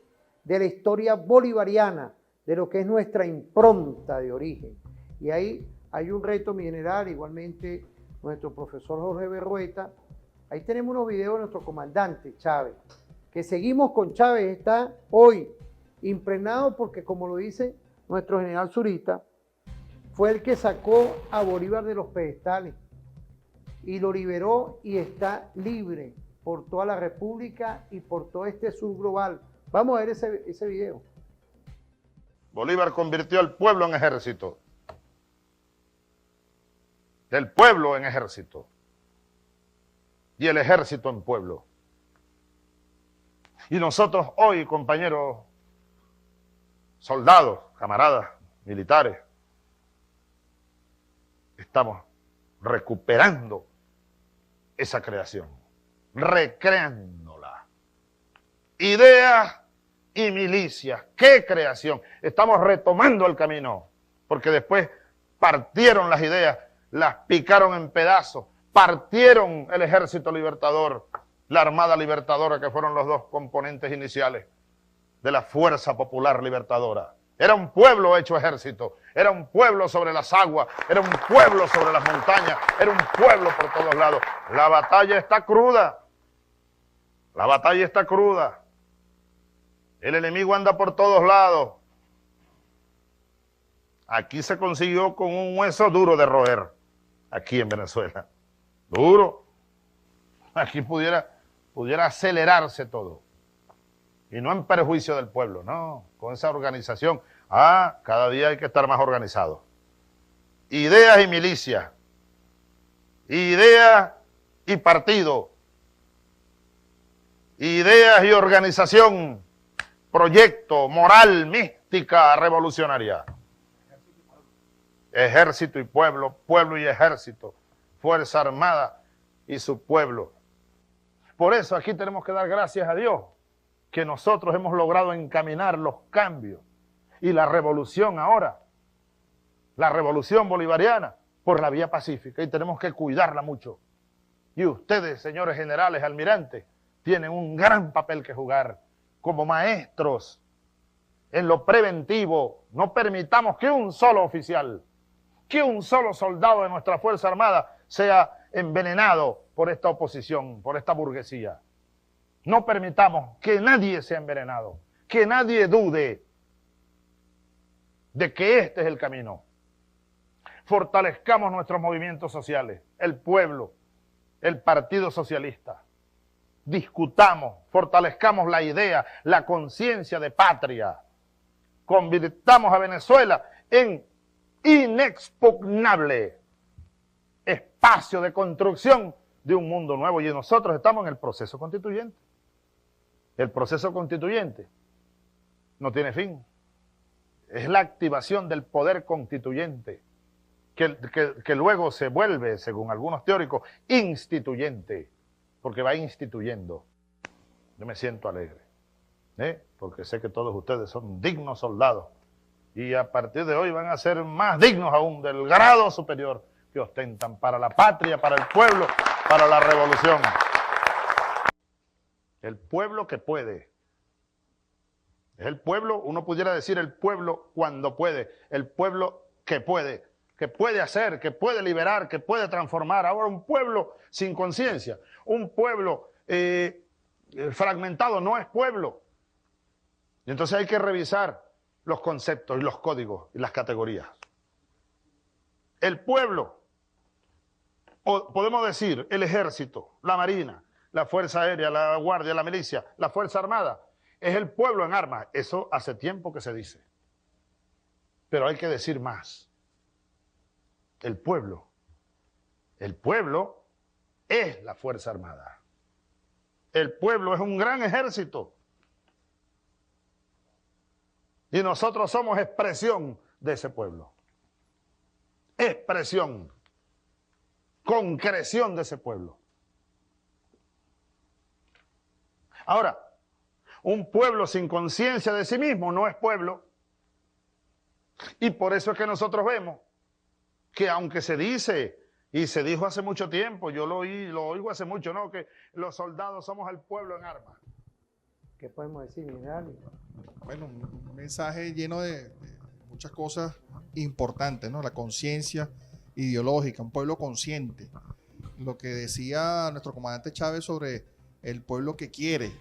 de la historia bolivariana, de lo que es nuestra impronta de origen. Y ahí hay un reto, mi general, igualmente nuestro profesor Jorge Berrueta. Ahí tenemos unos videos de nuestro comandante Chávez, que seguimos con Chávez, está hoy impregnado porque, como lo dice nuestro general Zurita, fue el que sacó a Bolívar de los pedestales y lo liberó y está libre por toda la República y por todo este sur global. Vamos a ver ese video. Bolívar convirtió al pueblo en ejército. El pueblo en ejército. Y el ejército en pueblo. Y nosotros hoy, compañeros, soldados, camaradas, militares, estamos recuperando esa creación, recreándola. Ideas y milicias, ¡qué creación! Estamos retomando el camino, porque después partieron las ideas, las picaron en pedazos, partieron el ejército libertador, la armada libertadora, que fueron los dos componentes iniciales de la fuerza popular libertadora. Era un pueblo hecho ejército, era un pueblo sobre las aguas, era un pueblo sobre las montañas, era un pueblo por todos lados. La batalla está cruda, la batalla está cruda. El enemigo anda por todos lados. Aquí se consiguió con un hueso duro de roer, aquí en Venezuela. Duro. Aquí pudiera acelerarse todo. Y no en perjuicio del pueblo, no, con esa organización. Cada día hay que estar más organizado. Ideas y milicias, ideas y partido, ideas y organización, proyecto, moral, mística revolucionaria. Ejército y pueblo, pueblo y ejército, fuerza armada y su pueblo. Por eso aquí tenemos que dar gracias a Dios que nosotros hemos logrado encaminar los cambios y la revolución ahora, la revolución bolivariana, por la vía pacífica, y tenemos que cuidarla mucho. Y ustedes, señores generales, almirantes, tienen un gran papel que jugar como maestros en lo preventivo. No permitamos que un solo oficial, que un solo soldado de nuestra Fuerza Armada sea envenenado por esta oposición, por esta burguesía. No permitamos que nadie sea envenenado, que nadie dude de que este es el camino. Fortalezcamos nuestros movimientos sociales, el pueblo, el Partido Socialista. Discutamos, fortalezcamos la idea, la conciencia de patria. Convirtamos a Venezuela en inexpugnable espacio de construcción de un mundo nuevo. Y nosotros estamos en el proceso constituyente. El proceso constituyente no tiene fin. Es la activación del poder constituyente que luego se vuelve, según algunos teóricos, instituyente, porque va instituyendo. Yo me siento alegre, porque sé que todos ustedes son dignos soldados y a partir de hoy van a ser más dignos aún del grado superior que ostentan para la patria, para el pueblo, para la revolución. El pueblo que puede. Es el pueblo, uno pudiera decir el pueblo cuando puede, el pueblo que puede hacer, que puede liberar, que puede transformar. Ahora un pueblo sin conciencia, un pueblo fragmentado no es pueblo. Y entonces hay que revisar los conceptos y los códigos y las categorías. El pueblo, o podemos decir el ejército, la marina, la fuerza aérea, la guardia, la milicia, la fuerza armada, es el pueblo en armas. Eso hace tiempo que se dice. Pero hay que decir más. El pueblo es la Fuerza Armada. El pueblo es un gran ejército. Y nosotros somos expresión de ese pueblo. Expresión, concreción de ese pueblo. Ahora, un pueblo sin conciencia de sí mismo no es pueblo. Y por eso es que nosotros vemos que aunque se dice, y se dijo hace mucho tiempo, yo lo oigo hace mucho, ¿no? Que los soldados somos el pueblo en armas. ¿Qué podemos decir, general? Bueno, un mensaje lleno de muchas cosas importantes, ¿no? La conciencia ideológica, un pueblo consciente. Lo que decía nuestro comandante Chávez sobre el pueblo que quiere,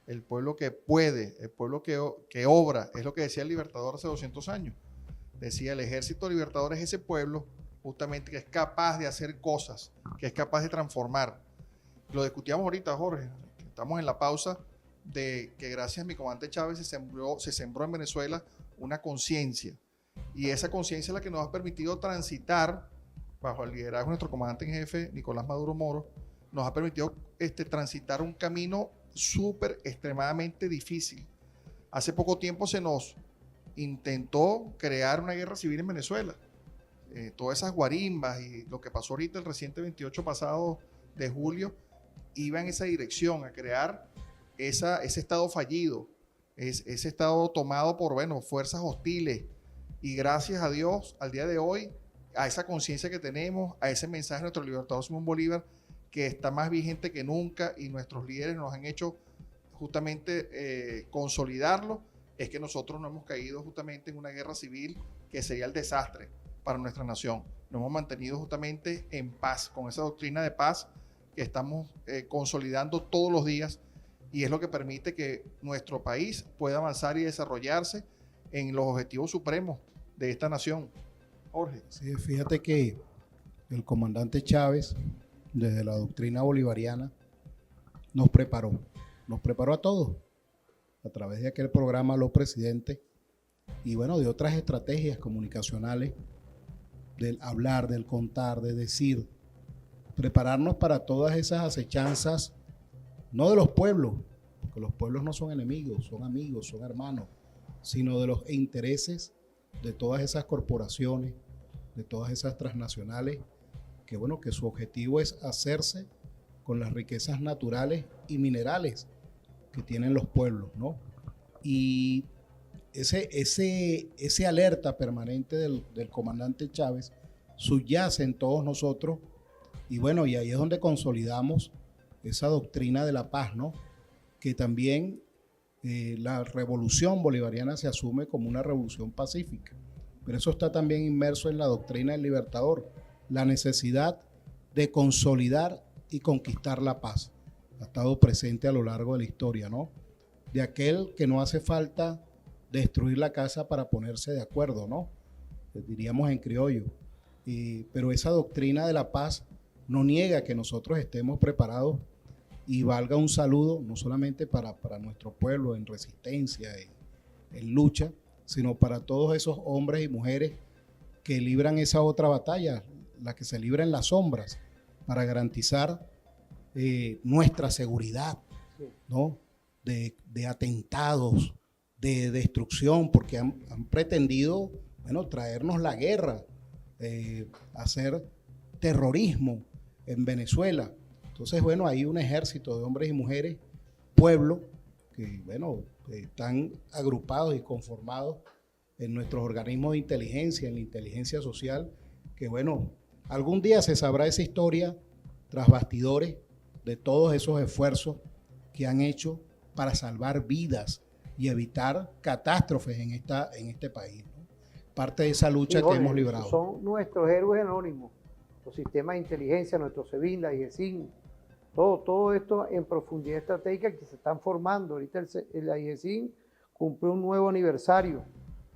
el pueblo que puede, el pueblo que obra, es lo que decía el Libertador hace 200 años. Decía, el ejército libertador es ese pueblo justamente que es capaz de hacer cosas, que es capaz de transformar. Lo discutíamos ahorita, Jorge, estamos en la pausa de que gracias a mi comandante Chávez se sembró en Venezuela una conciencia, y esa conciencia es la que nos ha permitido transitar, bajo el liderazgo de nuestro comandante en jefe, Nicolás Maduro Moro, nos ha permitido transitar un camino súper, extremadamente difícil. Hace poco tiempo se nos intentó crear una guerra civil en Venezuela. Todas esas guarimbas y lo que pasó ahorita el reciente 28 pasado de julio iba en esa dirección, a crear ese estado fallido, ese estado tomado por fuerzas hostiles. Y gracias a Dios, al día de hoy, a esa conciencia que tenemos, a ese mensaje de nuestro libertador Simón Bolívar, que está más vigente que nunca, y nuestros líderes nos han hecho justamente consolidarlo, es que nosotros no hemos caído justamente en una guerra civil que sería el desastre para nuestra nación. Nos hemos mantenido justamente en paz, con esa doctrina de paz que estamos consolidando todos los días, y es lo que permite que nuestro país pueda avanzar y desarrollarse en los objetivos supremos de esta nación. Jorge. Sí, fíjate que el comandante Chávez, desde la doctrina bolivariana, nos preparó a todos, a través de aquel programa Los Presidentes y de otras estrategias comunicacionales, del hablar, del contar, de decir, prepararnos para todas esas acechanzas, no de los pueblos, porque los pueblos no son enemigos, son amigos, son hermanos, sino de los intereses de todas esas corporaciones, de todas esas transnacionales, que su objetivo es hacerse con las riquezas naturales y minerales que tienen los pueblos, ¿no? Y ese alerta permanente del comandante Chávez subyace en todos nosotros, y bueno, y ahí es donde consolidamos esa doctrina de la paz, ¿no? Que también la revolución bolivariana se asume como una revolución pacífica, pero eso está también inmerso en la doctrina del Libertador, la necesidad de consolidar y conquistar la paz. Ha estado presente a lo largo de la historia, ¿no? De aquel que no hace falta destruir la casa para ponerse de acuerdo, ¿no? Diríamos en criollo. Pero esa doctrina de la paz no niega que nosotros estemos preparados, y valga un saludo no solamente para nuestro pueblo en resistencia, en lucha, sino para todos esos hombres y mujeres que libran esa otra batalla, la que se libra en las sombras, para garantizar nuestra seguridad, ¿no? De atentados, de destrucción, porque han pretendido, bueno, traernos la guerra, hacer terrorismo en Venezuela. Entonces, bueno, hay un ejército de hombres y mujeres, pueblo, que, bueno, están agrupados y conformados en nuestros organismos de inteligencia, en la inteligencia social, que, bueno, algún día se sabrá esa historia tras bastidores de todos esos esfuerzos que han hecho para salvar vidas y evitar catástrofes en este país, ¿no? Parte de esa lucha que hemos librado. Son nuestros héroes anónimos, los sistemas de inteligencia, nuestro SEBIN, la IGECIN, todo esto en profundidad estratégica que se están formando. Ahorita la IGECIN cumple un nuevo aniversario.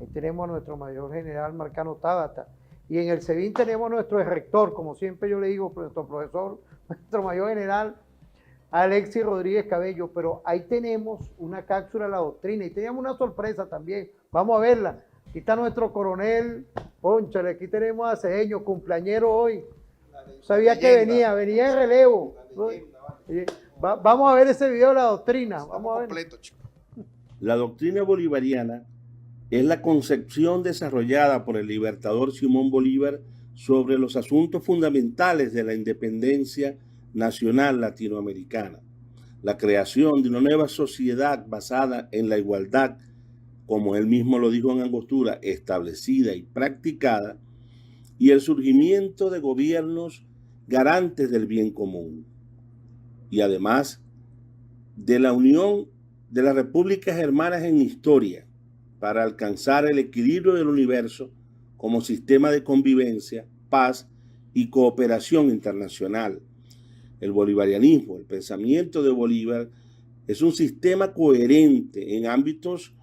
Ahí tenemos a nuestro mayor general Marcano Tábata. Y en el SEBIN tenemos a nuestro rector, como siempre yo le digo, nuestro profesor, nuestro mayor general Alexis Rodríguez Cabello. Pero ahí tenemos una cápsula de la doctrina y teníamos una sorpresa también. Vamos a verla. Aquí está nuestro coronel Pónchale, aquí tenemos a Cedeño, cumpleañero hoy. Sabía que venía en relevo. Vamos a ver ese video de la doctrina. Vamos a ver. La doctrina bolivariana es la concepción desarrollada por el libertador Simón Bolívar sobre los asuntos fundamentales de la independencia nacional latinoamericana, la creación de una nueva sociedad basada en la igualdad, como él mismo lo dijo en Angostura, establecida y practicada, y el surgimiento de gobiernos garantes del bien común, y además de la unión de las repúblicas hermanas en historia para alcanzar el equilibrio del universo como sistema de convivencia, paz y cooperación internacional. El bolivarianismo, el pensamiento de Bolívar, es un sistema coherente en ámbitos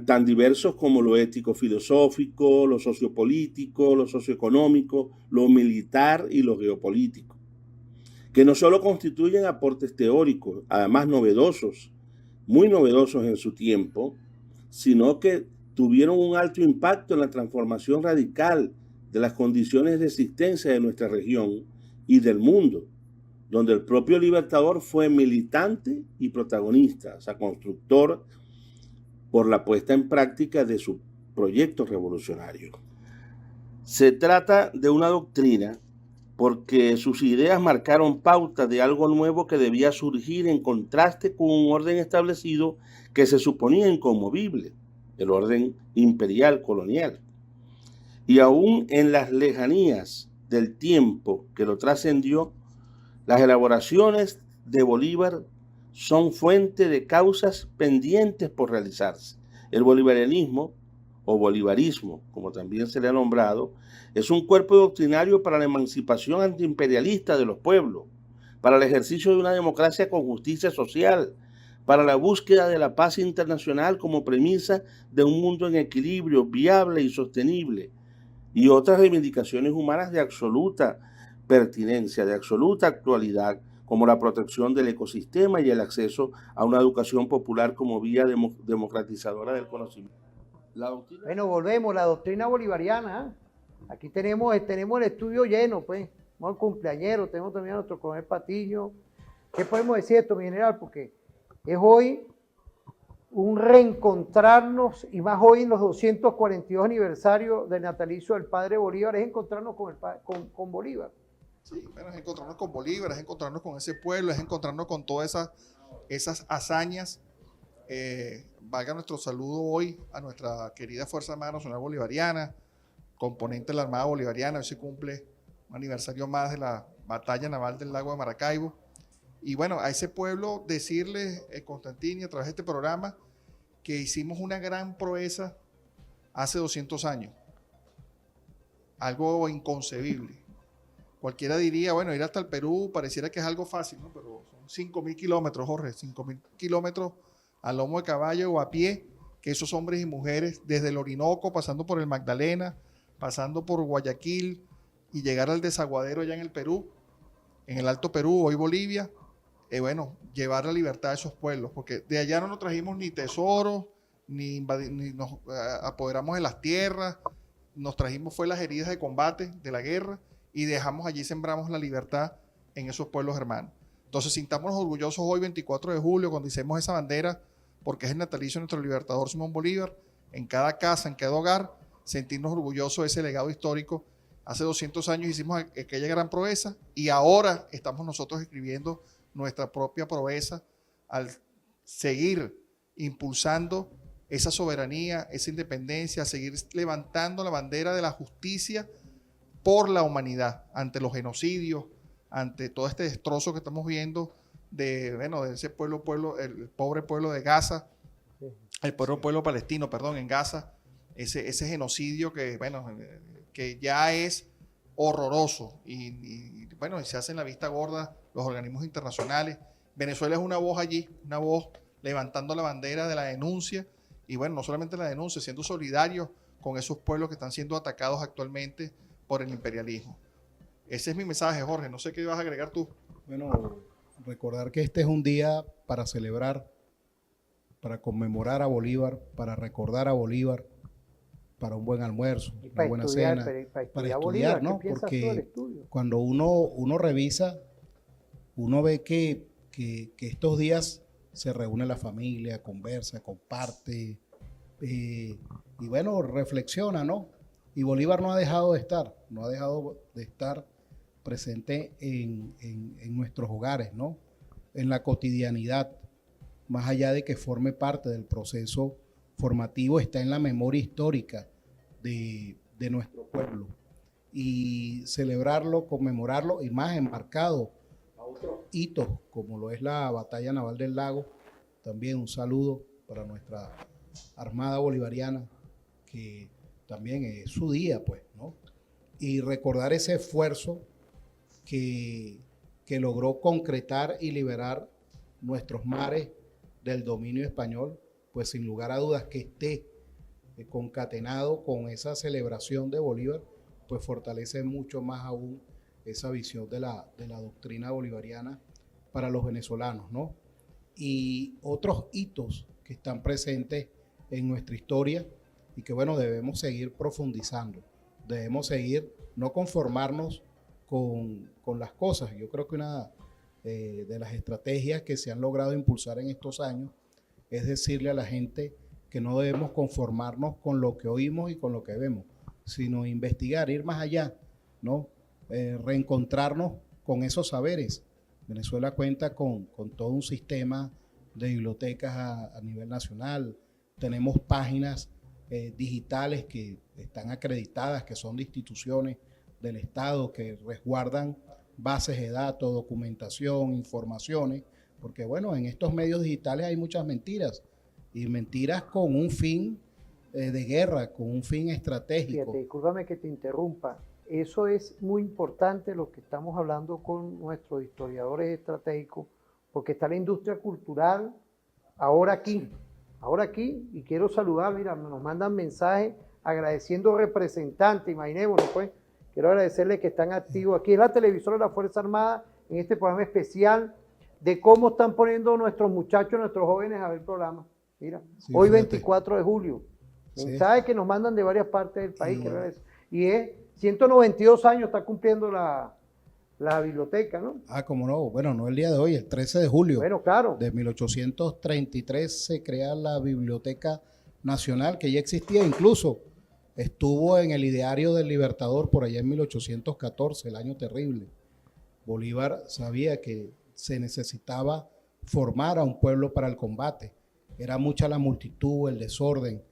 tan diversos como lo ético-filosófico, lo sociopolítico, lo socioeconómico, lo militar y lo geopolítico, que no solo constituyen aportes teóricos, además novedosos, muy novedosos en su tiempo, sino que tuvieron un alto impacto en la transformación radical de las condiciones de existencia de nuestra región y del mundo, donde el propio Libertador fue militante y protagonista, o sea, constructor por la puesta en práctica de su proyecto revolucionario. Se trata de una doctrina porque sus ideas marcaron pauta de algo nuevo que debía surgir en contraste con un orden establecido que se suponía inconmovible, el orden imperial colonial. Y aún en las lejanías del tiempo que lo trascendió, las elaboraciones de Bolívar son fuente de causas pendientes por realizarse. El bolivarianismo, o bolivarismo, como también se le ha nombrado, es un cuerpo doctrinario para la emancipación antiimperialista de los pueblos, para el ejercicio de una democracia con justicia social, para la búsqueda de la paz internacional como premisa de un mundo en equilibrio, viable y sostenible, y otras reivindicaciones humanas de absoluta pertinencia, de absoluta actualidad, como la protección del ecosistema y el acceso a una educación popular como vía democratizadora del conocimiento. Bueno, volvemos, la doctrina bolivariana. Aquí tenemos el estudio lleno, pues. Tenemos el cumpleañero, tenemos también a nuestro coronel Patiño. ¿Qué podemos decir esto, mi general? Porque es hoy un reencontrarnos, y más hoy en los 242 aniversarios del natalicio del padre Bolívar, es encontrarnos con Bolívar. Sí, bueno, es encontrarnos con Bolívar, es encontrarnos con ese pueblo, es encontrarnos con todas esas hazañas. Valga nuestro saludo hoy a nuestra querida Fuerza Armada Nacional Bolivariana, componente de la Armada Bolivariana. Hoy se cumple un aniversario más de la batalla naval del lago de Maracaibo. Y bueno, a ese pueblo decirle, Constantini, a través de este programa, que hicimos una gran proeza hace 200 años. Algo inconcebible. Cualquiera diría, bueno, ir hasta el Perú pareciera que es algo fácil, ¿no? Pero son 5.000 kilómetros, Jorge, 5.000 kilómetros al lomo de caballo o a pie, que esos hombres y mujeres, desde el Orinoco, pasando por el Magdalena, pasando por Guayaquil y llegar al desaguadero allá en el Perú, en el Alto Perú, hoy Bolivia, bueno, llevar la libertad a esos pueblos, porque de allá no nos trajimos ni tesoros, ni nos apoderamos de las tierras, nos trajimos fue las heridas de combate de la guerra y dejamos allí, sembramos la libertad en esos pueblos hermanos. Entonces, sintámonos orgullosos hoy, 24 de julio, cuando hicimos esa bandera, porque es el natalicio de nuestro libertador Simón Bolívar, en cada casa, en cada hogar, sentirnos orgullosos de ese legado histórico. Hace 200 años hicimos aquella gran proeza y ahora estamos nosotros escribiendo nuestra propia proeza al seguir impulsando esa soberanía, esa independencia, a seguir levantando la bandera de la justicia por la humanidad ante los genocidios, ante todo este destrozo que estamos viendo de ese pueblo, el pobre pueblo de Gaza, el pueblo palestino, perdón, en Gaza, ese genocidio que ya es horroroso y se hace en la vista gorda los organismos internacionales. Venezuela es una voz allí, una voz levantando la bandera de la denuncia y no solamente la denuncia, siendo solidarios con esos pueblos que están siendo atacados actualmente por el imperialismo. Ese es mi mensaje, Jorge. No sé qué vas a agregar tú. Bueno, recordar que este es un día para celebrar, para conmemorar a Bolívar, para recordar a Bolívar, para un buen almuerzo, una buena cena, para estudiar, ¿no? Porque cuando uno revisa, uno ve que estos días se reúne la familia, conversa, comparte, y reflexiona, ¿no? Y Bolívar no ha dejado de estar presente en nuestros hogares, ¿no? En la cotidianidad, más allá de que forme parte del proceso formativo, está en la memoria histórica de nuestro pueblo. Y celebrarlo, conmemorarlo, y más enmarcado a otros hitos, como lo es la Batalla Naval del Lago. También un saludo para nuestra Armada Bolivariana, que también es su día, pues, ¿no? Y recordar ese esfuerzo que logró concretar y liberar nuestros mares del dominio español, pues sin lugar a dudas que esté concatenado con esa celebración de Bolívar, pues fortalece mucho más aún esa visión de la doctrina bolivariana para los venezolanos, ¿no? Y otros hitos que están presentes en nuestra historia y que debemos seguir profundizando, debemos seguir, no conformarnos con las cosas. Yo creo que una de las estrategias que se han logrado impulsar en estos años es decirle a la gente que no debemos conformarnos con lo que oímos y con lo que vemos, sino investigar, ir más allá, ¿no? Reencontrarnos con esos saberes. Venezuela cuenta con todo un sistema de bibliotecas a nivel nacional. Tenemos páginas digitales que están acreditadas, que son de instituciones del Estado, que resguardan bases de datos, documentación, informaciones, porque en estos medios digitales hay muchas mentiras, y mentiras con un fin de guerra, con un fin estratégico. Fíjate, discúlpame que te interrumpa. Eso es muy importante lo que estamos hablando con nuestros historiadores estratégicos, porque está la industria cultural ahora aquí, y quiero saludar, mira, nos mandan mensajes agradeciendo representantes, imaginémonos pues, quiero agradecerles que están activos aquí, es la televisora de la Fuerza Armada, en este programa especial de cómo están poniendo nuestros muchachos, nuestros jóvenes a ver el programa. Mira, sí, hoy 24 de julio, mensajes que nos mandan de varias partes del país, y es 192 años está cumpliendo la biblioteca, ¿no? Como no, no el día de hoy, el 13 de julio. Claro. De 1833 se crea la Biblioteca Nacional, que ya existía, incluso estuvo en el ideario del Libertador por allá en 1814, el año terrible. Bolívar sabía que se necesitaba formar a un pueblo para el combate. Era mucha la multitud, el desorden.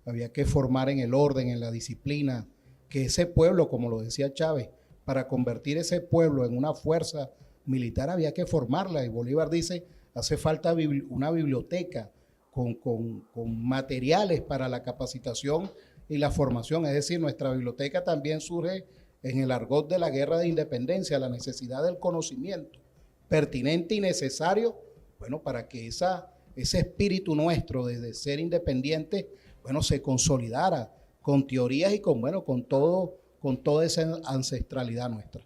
Había que formar en el orden, en la disciplina, que ese pueblo, como lo decía Chávez, para convertir ese pueblo en una fuerza militar había que formarla. Y Bolívar dice, hace falta una biblioteca con materiales para la capacitación y la formación. Es decir, nuestra biblioteca también surge en el argot de la guerra de independencia, la necesidad del conocimiento pertinente y necesario, bueno, para que ese espíritu nuestro de ser independiente, bueno, se consolidara con teorías y con toda esa ancestralidad nuestra.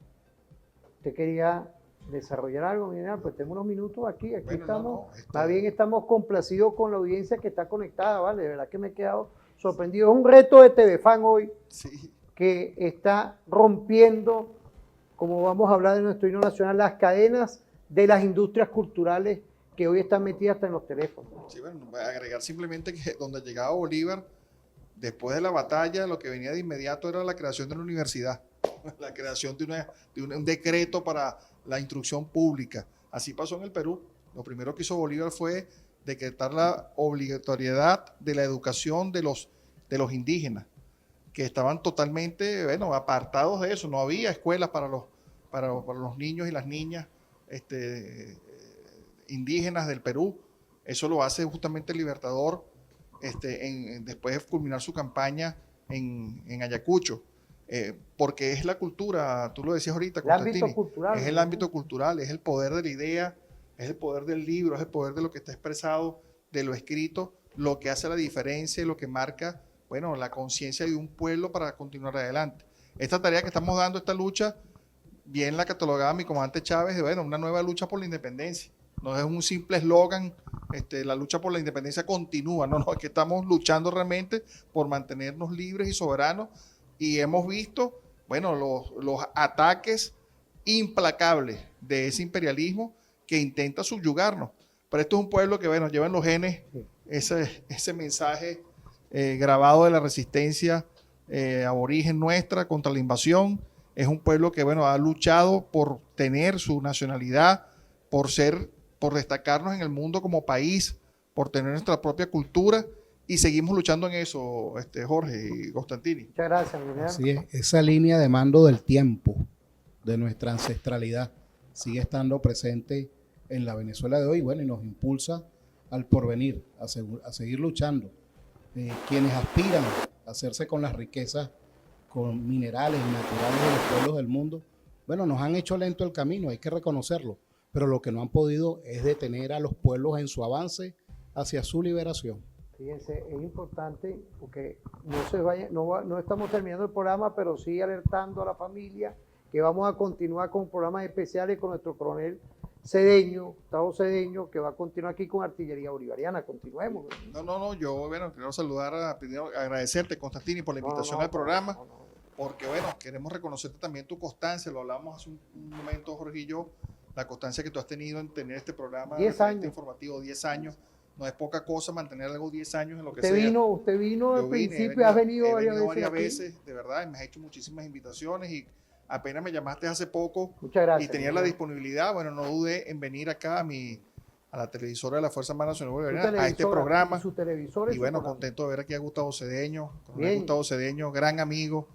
¿Usted quería desarrollar algo, mi general? Pues tengo unos minutos aquí Bueno, estamos, más bien estamos complacidos con la audiencia que está conectada, ¿vale? De verdad que me he quedado sorprendido. Es un reto de TVFAN hoy, Sí. que está rompiendo, como vamos a hablar de nuestro himno nacional, las cadenas de las industrias culturales que hoy están metidas hasta en los teléfonos. Sí, bueno, voy a agregar simplemente que donde llegaba Bolívar, después de la batalla, lo que venía de inmediato era la creación de una universidad, la creación de un decreto para la instrucción pública. Así pasó en el Perú. Lo primero que hizo Bolívar fue decretar la obligatoriedad de la educación de los indígenas, que estaban totalmente, bueno, apartados de eso. No había escuelas para los niños y las niñas indígenas del Perú. Eso lo hace justamente el Libertador después de culminar su campaña en Ayacucho. Porque es la cultura, tú lo decías ahorita, Constantini, el ámbito cultural, es el ámbito cultural, es el poder de la idea, es el poder del libro, es el poder de lo que está expresado, de lo escrito, lo que hace la diferencia y lo que marca, bueno, la conciencia de un pueblo para continuar adelante. Esta tarea que estamos dando, esta lucha, bien la catalogaba mi comandante Chávez, de, bueno, una nueva lucha por la independencia. No es un simple eslogan, la lucha por la independencia continúa, no, es que estamos luchando realmente por mantenernos libres y soberanos, y hemos visto, bueno, los ataques implacables de ese imperialismo que intenta subyugarnos. Pero esto es un pueblo que, bueno, lleva en los genes ese mensaje grabado de la resistencia aborigen nuestra contra la invasión. Es un pueblo que, bueno, ha luchado por tener su nacionalidad, por destacarnos en el mundo como país, por tener nuestra propia cultura, y seguimos luchando en eso, Jorge y Constantini. Muchas gracias, mi general. Así es, esa línea de mando del tiempo, de nuestra ancestralidad, sigue estando presente en la Venezuela de hoy, bueno, y nos impulsa al porvenir, a seguir luchando. Quienes aspiran a hacerse con las riquezas, con minerales y naturales de los pueblos del mundo, bueno, nos han hecho lento el camino, hay que reconocerlo, pero lo que no han podido es detener a los pueblos en su avance hacia su liberación. Fíjense, es importante porque no estamos terminando el programa, pero sí alertando a la familia que vamos a continuar con programas especiales con nuestro coronel Cedeño, Gustavo Cedeño, que va a continuar aquí con Artillería Bolivariana. Continuemos. No, yo, bueno, quiero saludar, primero agradecerte, Constantini, por la invitación al programa, porque, bueno, queremos reconocerte también tu constancia, lo hablábamos hace un momento, Jorge y yo, la constancia que tú has tenido en tener este programa 10 años. Informativo, 10 años. No es poca cosa mantener algo 10 años en lo que usted sea. Usted vino al principio, has venido varias veces, de verdad, me has hecho muchísimas invitaciones y apenas me llamaste hace poco. Muchas gracias, y tenías la disponibilidad, bueno, no dudé en venir acá a la televisora de la Fuerza Armada Nacional Bolivariana, a este programa. Y bueno, contento de ver aquí a Gustavo Cedeño, Gustavo Cedeño, gran amigo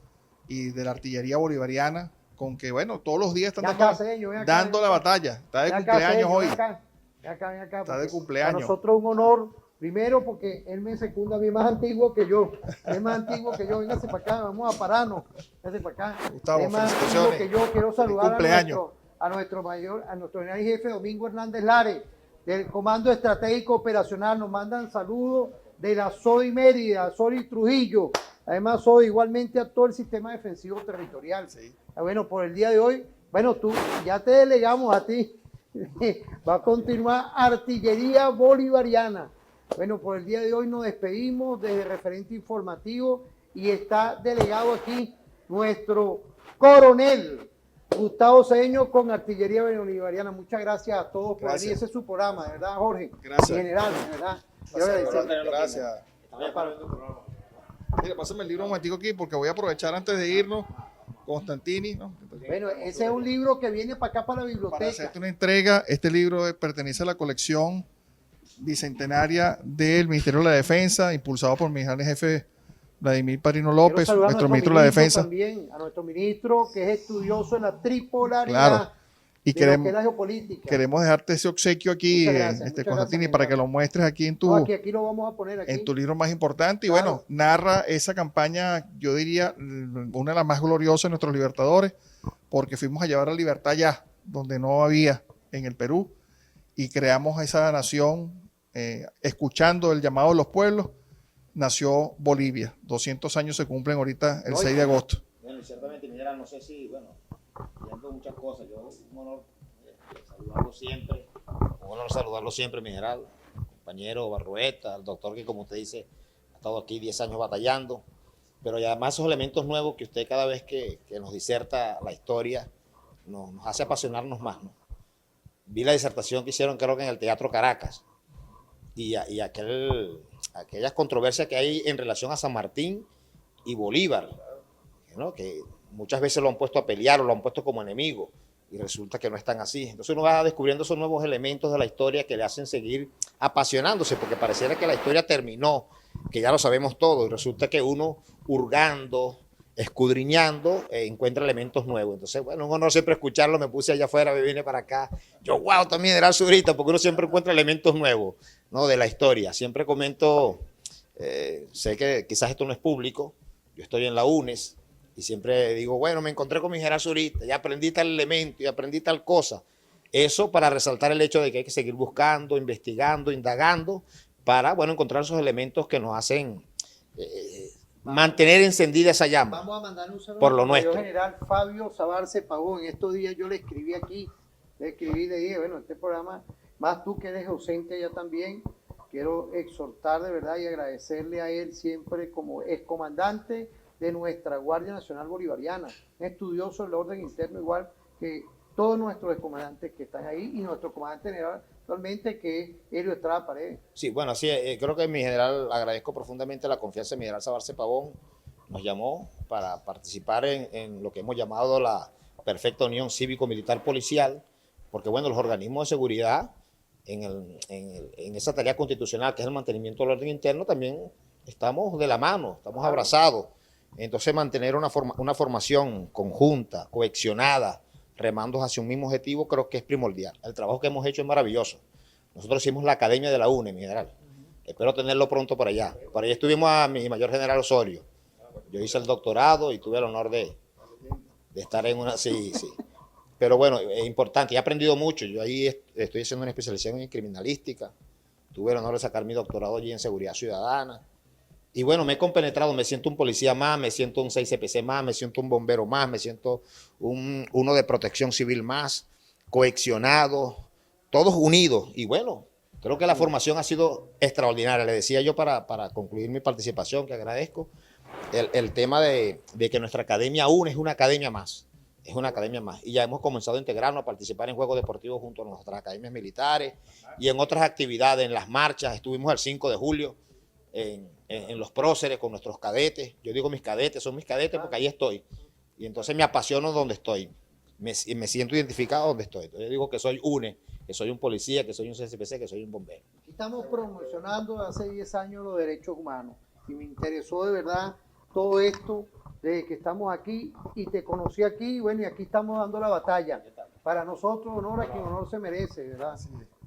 y de la Artillería Bolivariana, con que, bueno, todos los días están dando la batalla. Está de cumpleaños hoy. Está de cumpleaños. Para nosotros un honor, primero porque él me secunda a mí, más antiguo que yo. Es más antiguo que yo. Véngase para acá, vamos a pararnos. Véngase para acá. Gustavo, es más antiguo que yo. Quiero saludar a nuestro general jefe Domingo Hernández Lares, del Comando Estratégico Operacional. Nos mandan saludos de la SODI Mérida, SODI Trujillo. Además, SODI igualmente a todo el sistema defensivo territorial. Sí. Bueno, por el día de hoy, bueno, tú ya te delegamos a ti. Va a continuar Artillería Bolivariana. Bueno, por el día de hoy nos despedimos desde Referente Informativo y está delegado aquí nuestro coronel Gustavo Cedeño con Artillería Bolivariana. Muchas gracias a todos por venir. Ese es su programa, de verdad, Jorge. Gracias. General, de verdad. Gracias. Mira, pásame el libro un momentico aquí porque voy a aprovechar antes de irnos Constantini, ¿no? Bueno, ese es un libro que viene para acá, para la biblioteca. Para hacerte una entrega, este libro pertenece a la colección bicentenaria del Ministerio de la Defensa, impulsado por mi general jefe Vladimir Padrino López, nuestro ministro de la Defensa. También a nuestro ministro, que es estudioso en la tripolaridad. Claro. Y de lo que es la geopolítica. Queremos dejarte ese obsequio aquí, Constantini, para que lo muestres aquí en tu, aquí lo vamos a poner aquí. En tu libro más importante. Y claro, bueno, narra esa campaña, yo diría, una de las más gloriosas de nuestros libertadores, porque fuimos a llevar la libertad allá, donde no había en el Perú, y creamos esa nación, escuchando el llamado de los pueblos, nació Bolivia. 200 años se cumplen ahorita el 6 de agosto. Bueno, y ciertamente, mi general, no sé si, bueno, viendo muchas cosas, yo un honor saludarlo siempre, mi general, compañero Barrueta, al doctor que, como usted dice, ha estado aquí 10 años batallando, pero y además esos elementos nuevos que usted cada vez que nos diserta la historia nos hace apasionarnos más, ¿no? Vi la disertación que hicieron, creo que en el Teatro Caracas, y aquellas controversias que hay en relación a San Martín y Bolívar, ¿no? Que muchas veces lo han puesto a pelear o lo han puesto como enemigo y resulta que no están así. Entonces uno va descubriendo esos nuevos elementos de la historia que le hacen seguir apasionándose, porque pareciera que la historia terminó, que ya lo sabemos todo, y resulta que uno hurgando, escudriñando, encuentra elementos nuevos. Entonces, bueno, un honor siempre escucharlo. Me puse allá afuera, me vine para acá. Yo, wow, también era Zurita, porque uno siempre encuentra elementos nuevos, ¿no? De la historia. Siempre comento, sé que quizás esto no es público, yo estoy en la UNES, y siempre digo, bueno, me encontré con mi general Zurita, ya aprendí tal elemento y aprendí tal cosa. Eso para resaltar el hecho de que hay que seguir buscando, investigando, indagando, para, bueno, encontrar esos elementos que nos hacen mantener encendida esa llama. Vamos a mandar un saludo por lo al nuestro. general Fabio Sabarce Pavón. En estos días yo le escribí aquí, le dije, bueno, este programa, más tú que eres docente ya también, quiero exhortar de verdad y agradecerle a él siempre como excomandante de nuestra Guardia Nacional Bolivariana, estudioso del orden interno igual que todos nuestros excomandantes que están ahí y nuestro comandante general actualmente que es Helio Estrada Paredes. Sí, bueno, así creo que mi general, agradezco profundamente la confianza de mi general Sabarce Pavón, nos llamó para participar en lo que hemos llamado la perfecta unión cívico-militar policial, porque bueno, los organismos de seguridad en esa tarea constitucional que es el mantenimiento del orden interno también estamos de la mano, estamos abrazados. Entonces mantener una formación conjunta, cohesionada, remando hacia un mismo objetivo, creo que es primordial. El trabajo que hemos hecho es maravilloso. Nosotros hicimos la Academia de la UNE, mi general. Espero tenerlo pronto por allá. Por allá estuvimos a mi mayor general Osorio. Yo hice el doctorado y tuve el honor de estar en una... Sí. Pero bueno, es importante. He aprendido mucho. Yo ahí estoy haciendo una especialización en criminalística. Tuve el honor de sacar mi doctorado allí en seguridad ciudadana. Y bueno, me he compenetrado, me siento un policía más, me siento un 6CPC más, me siento un bombero más, me siento uno de protección civil más, cohesionado, todos unidos. Y bueno, creo que la formación ha sido extraordinaria. Le decía yo para concluir mi participación, que agradezco, el tema de que nuestra academia UNE es una academia más. Es una academia más. Y ya hemos comenzado a integrarnos, a participar en juegos deportivos junto a nuestras academias militares y en otras actividades, en las marchas. Estuvimos el 5 de julio. En los próceres con nuestros cadetes. Yo digo mis cadetes, son mis cadetes porque ahí estoy. Y entonces me apasiono donde estoy. Me siento identificado donde estoy. Entonces yo digo que soy UNE, que soy un policía, que soy un CCPC, que soy un bombero. Estamos promocionando hace 10 años los derechos humanos y me interesó de verdad todo esto desde que estamos aquí y te conocí aquí, bueno, y aquí estamos dando la batalla. Para nosotros, honor a quien honor se merece, ¿verdad?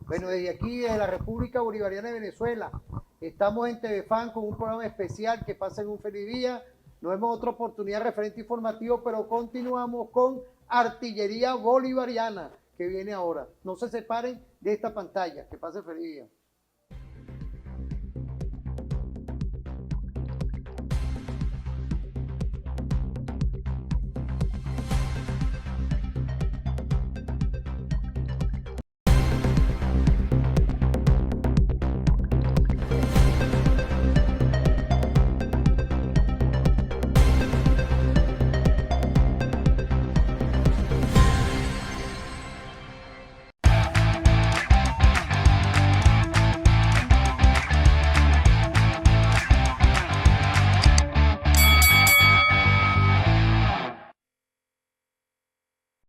Bueno, desde aquí, desde la República Bolivariana de Venezuela, estamos en TVFAN con un programa especial. Que pasen un feliz día. Nos vemos otra oportunidad referente informativo, pero continuamos con Artillería Bolivariana, que viene ahora. No se separen de esta pantalla. Que pasen feliz día.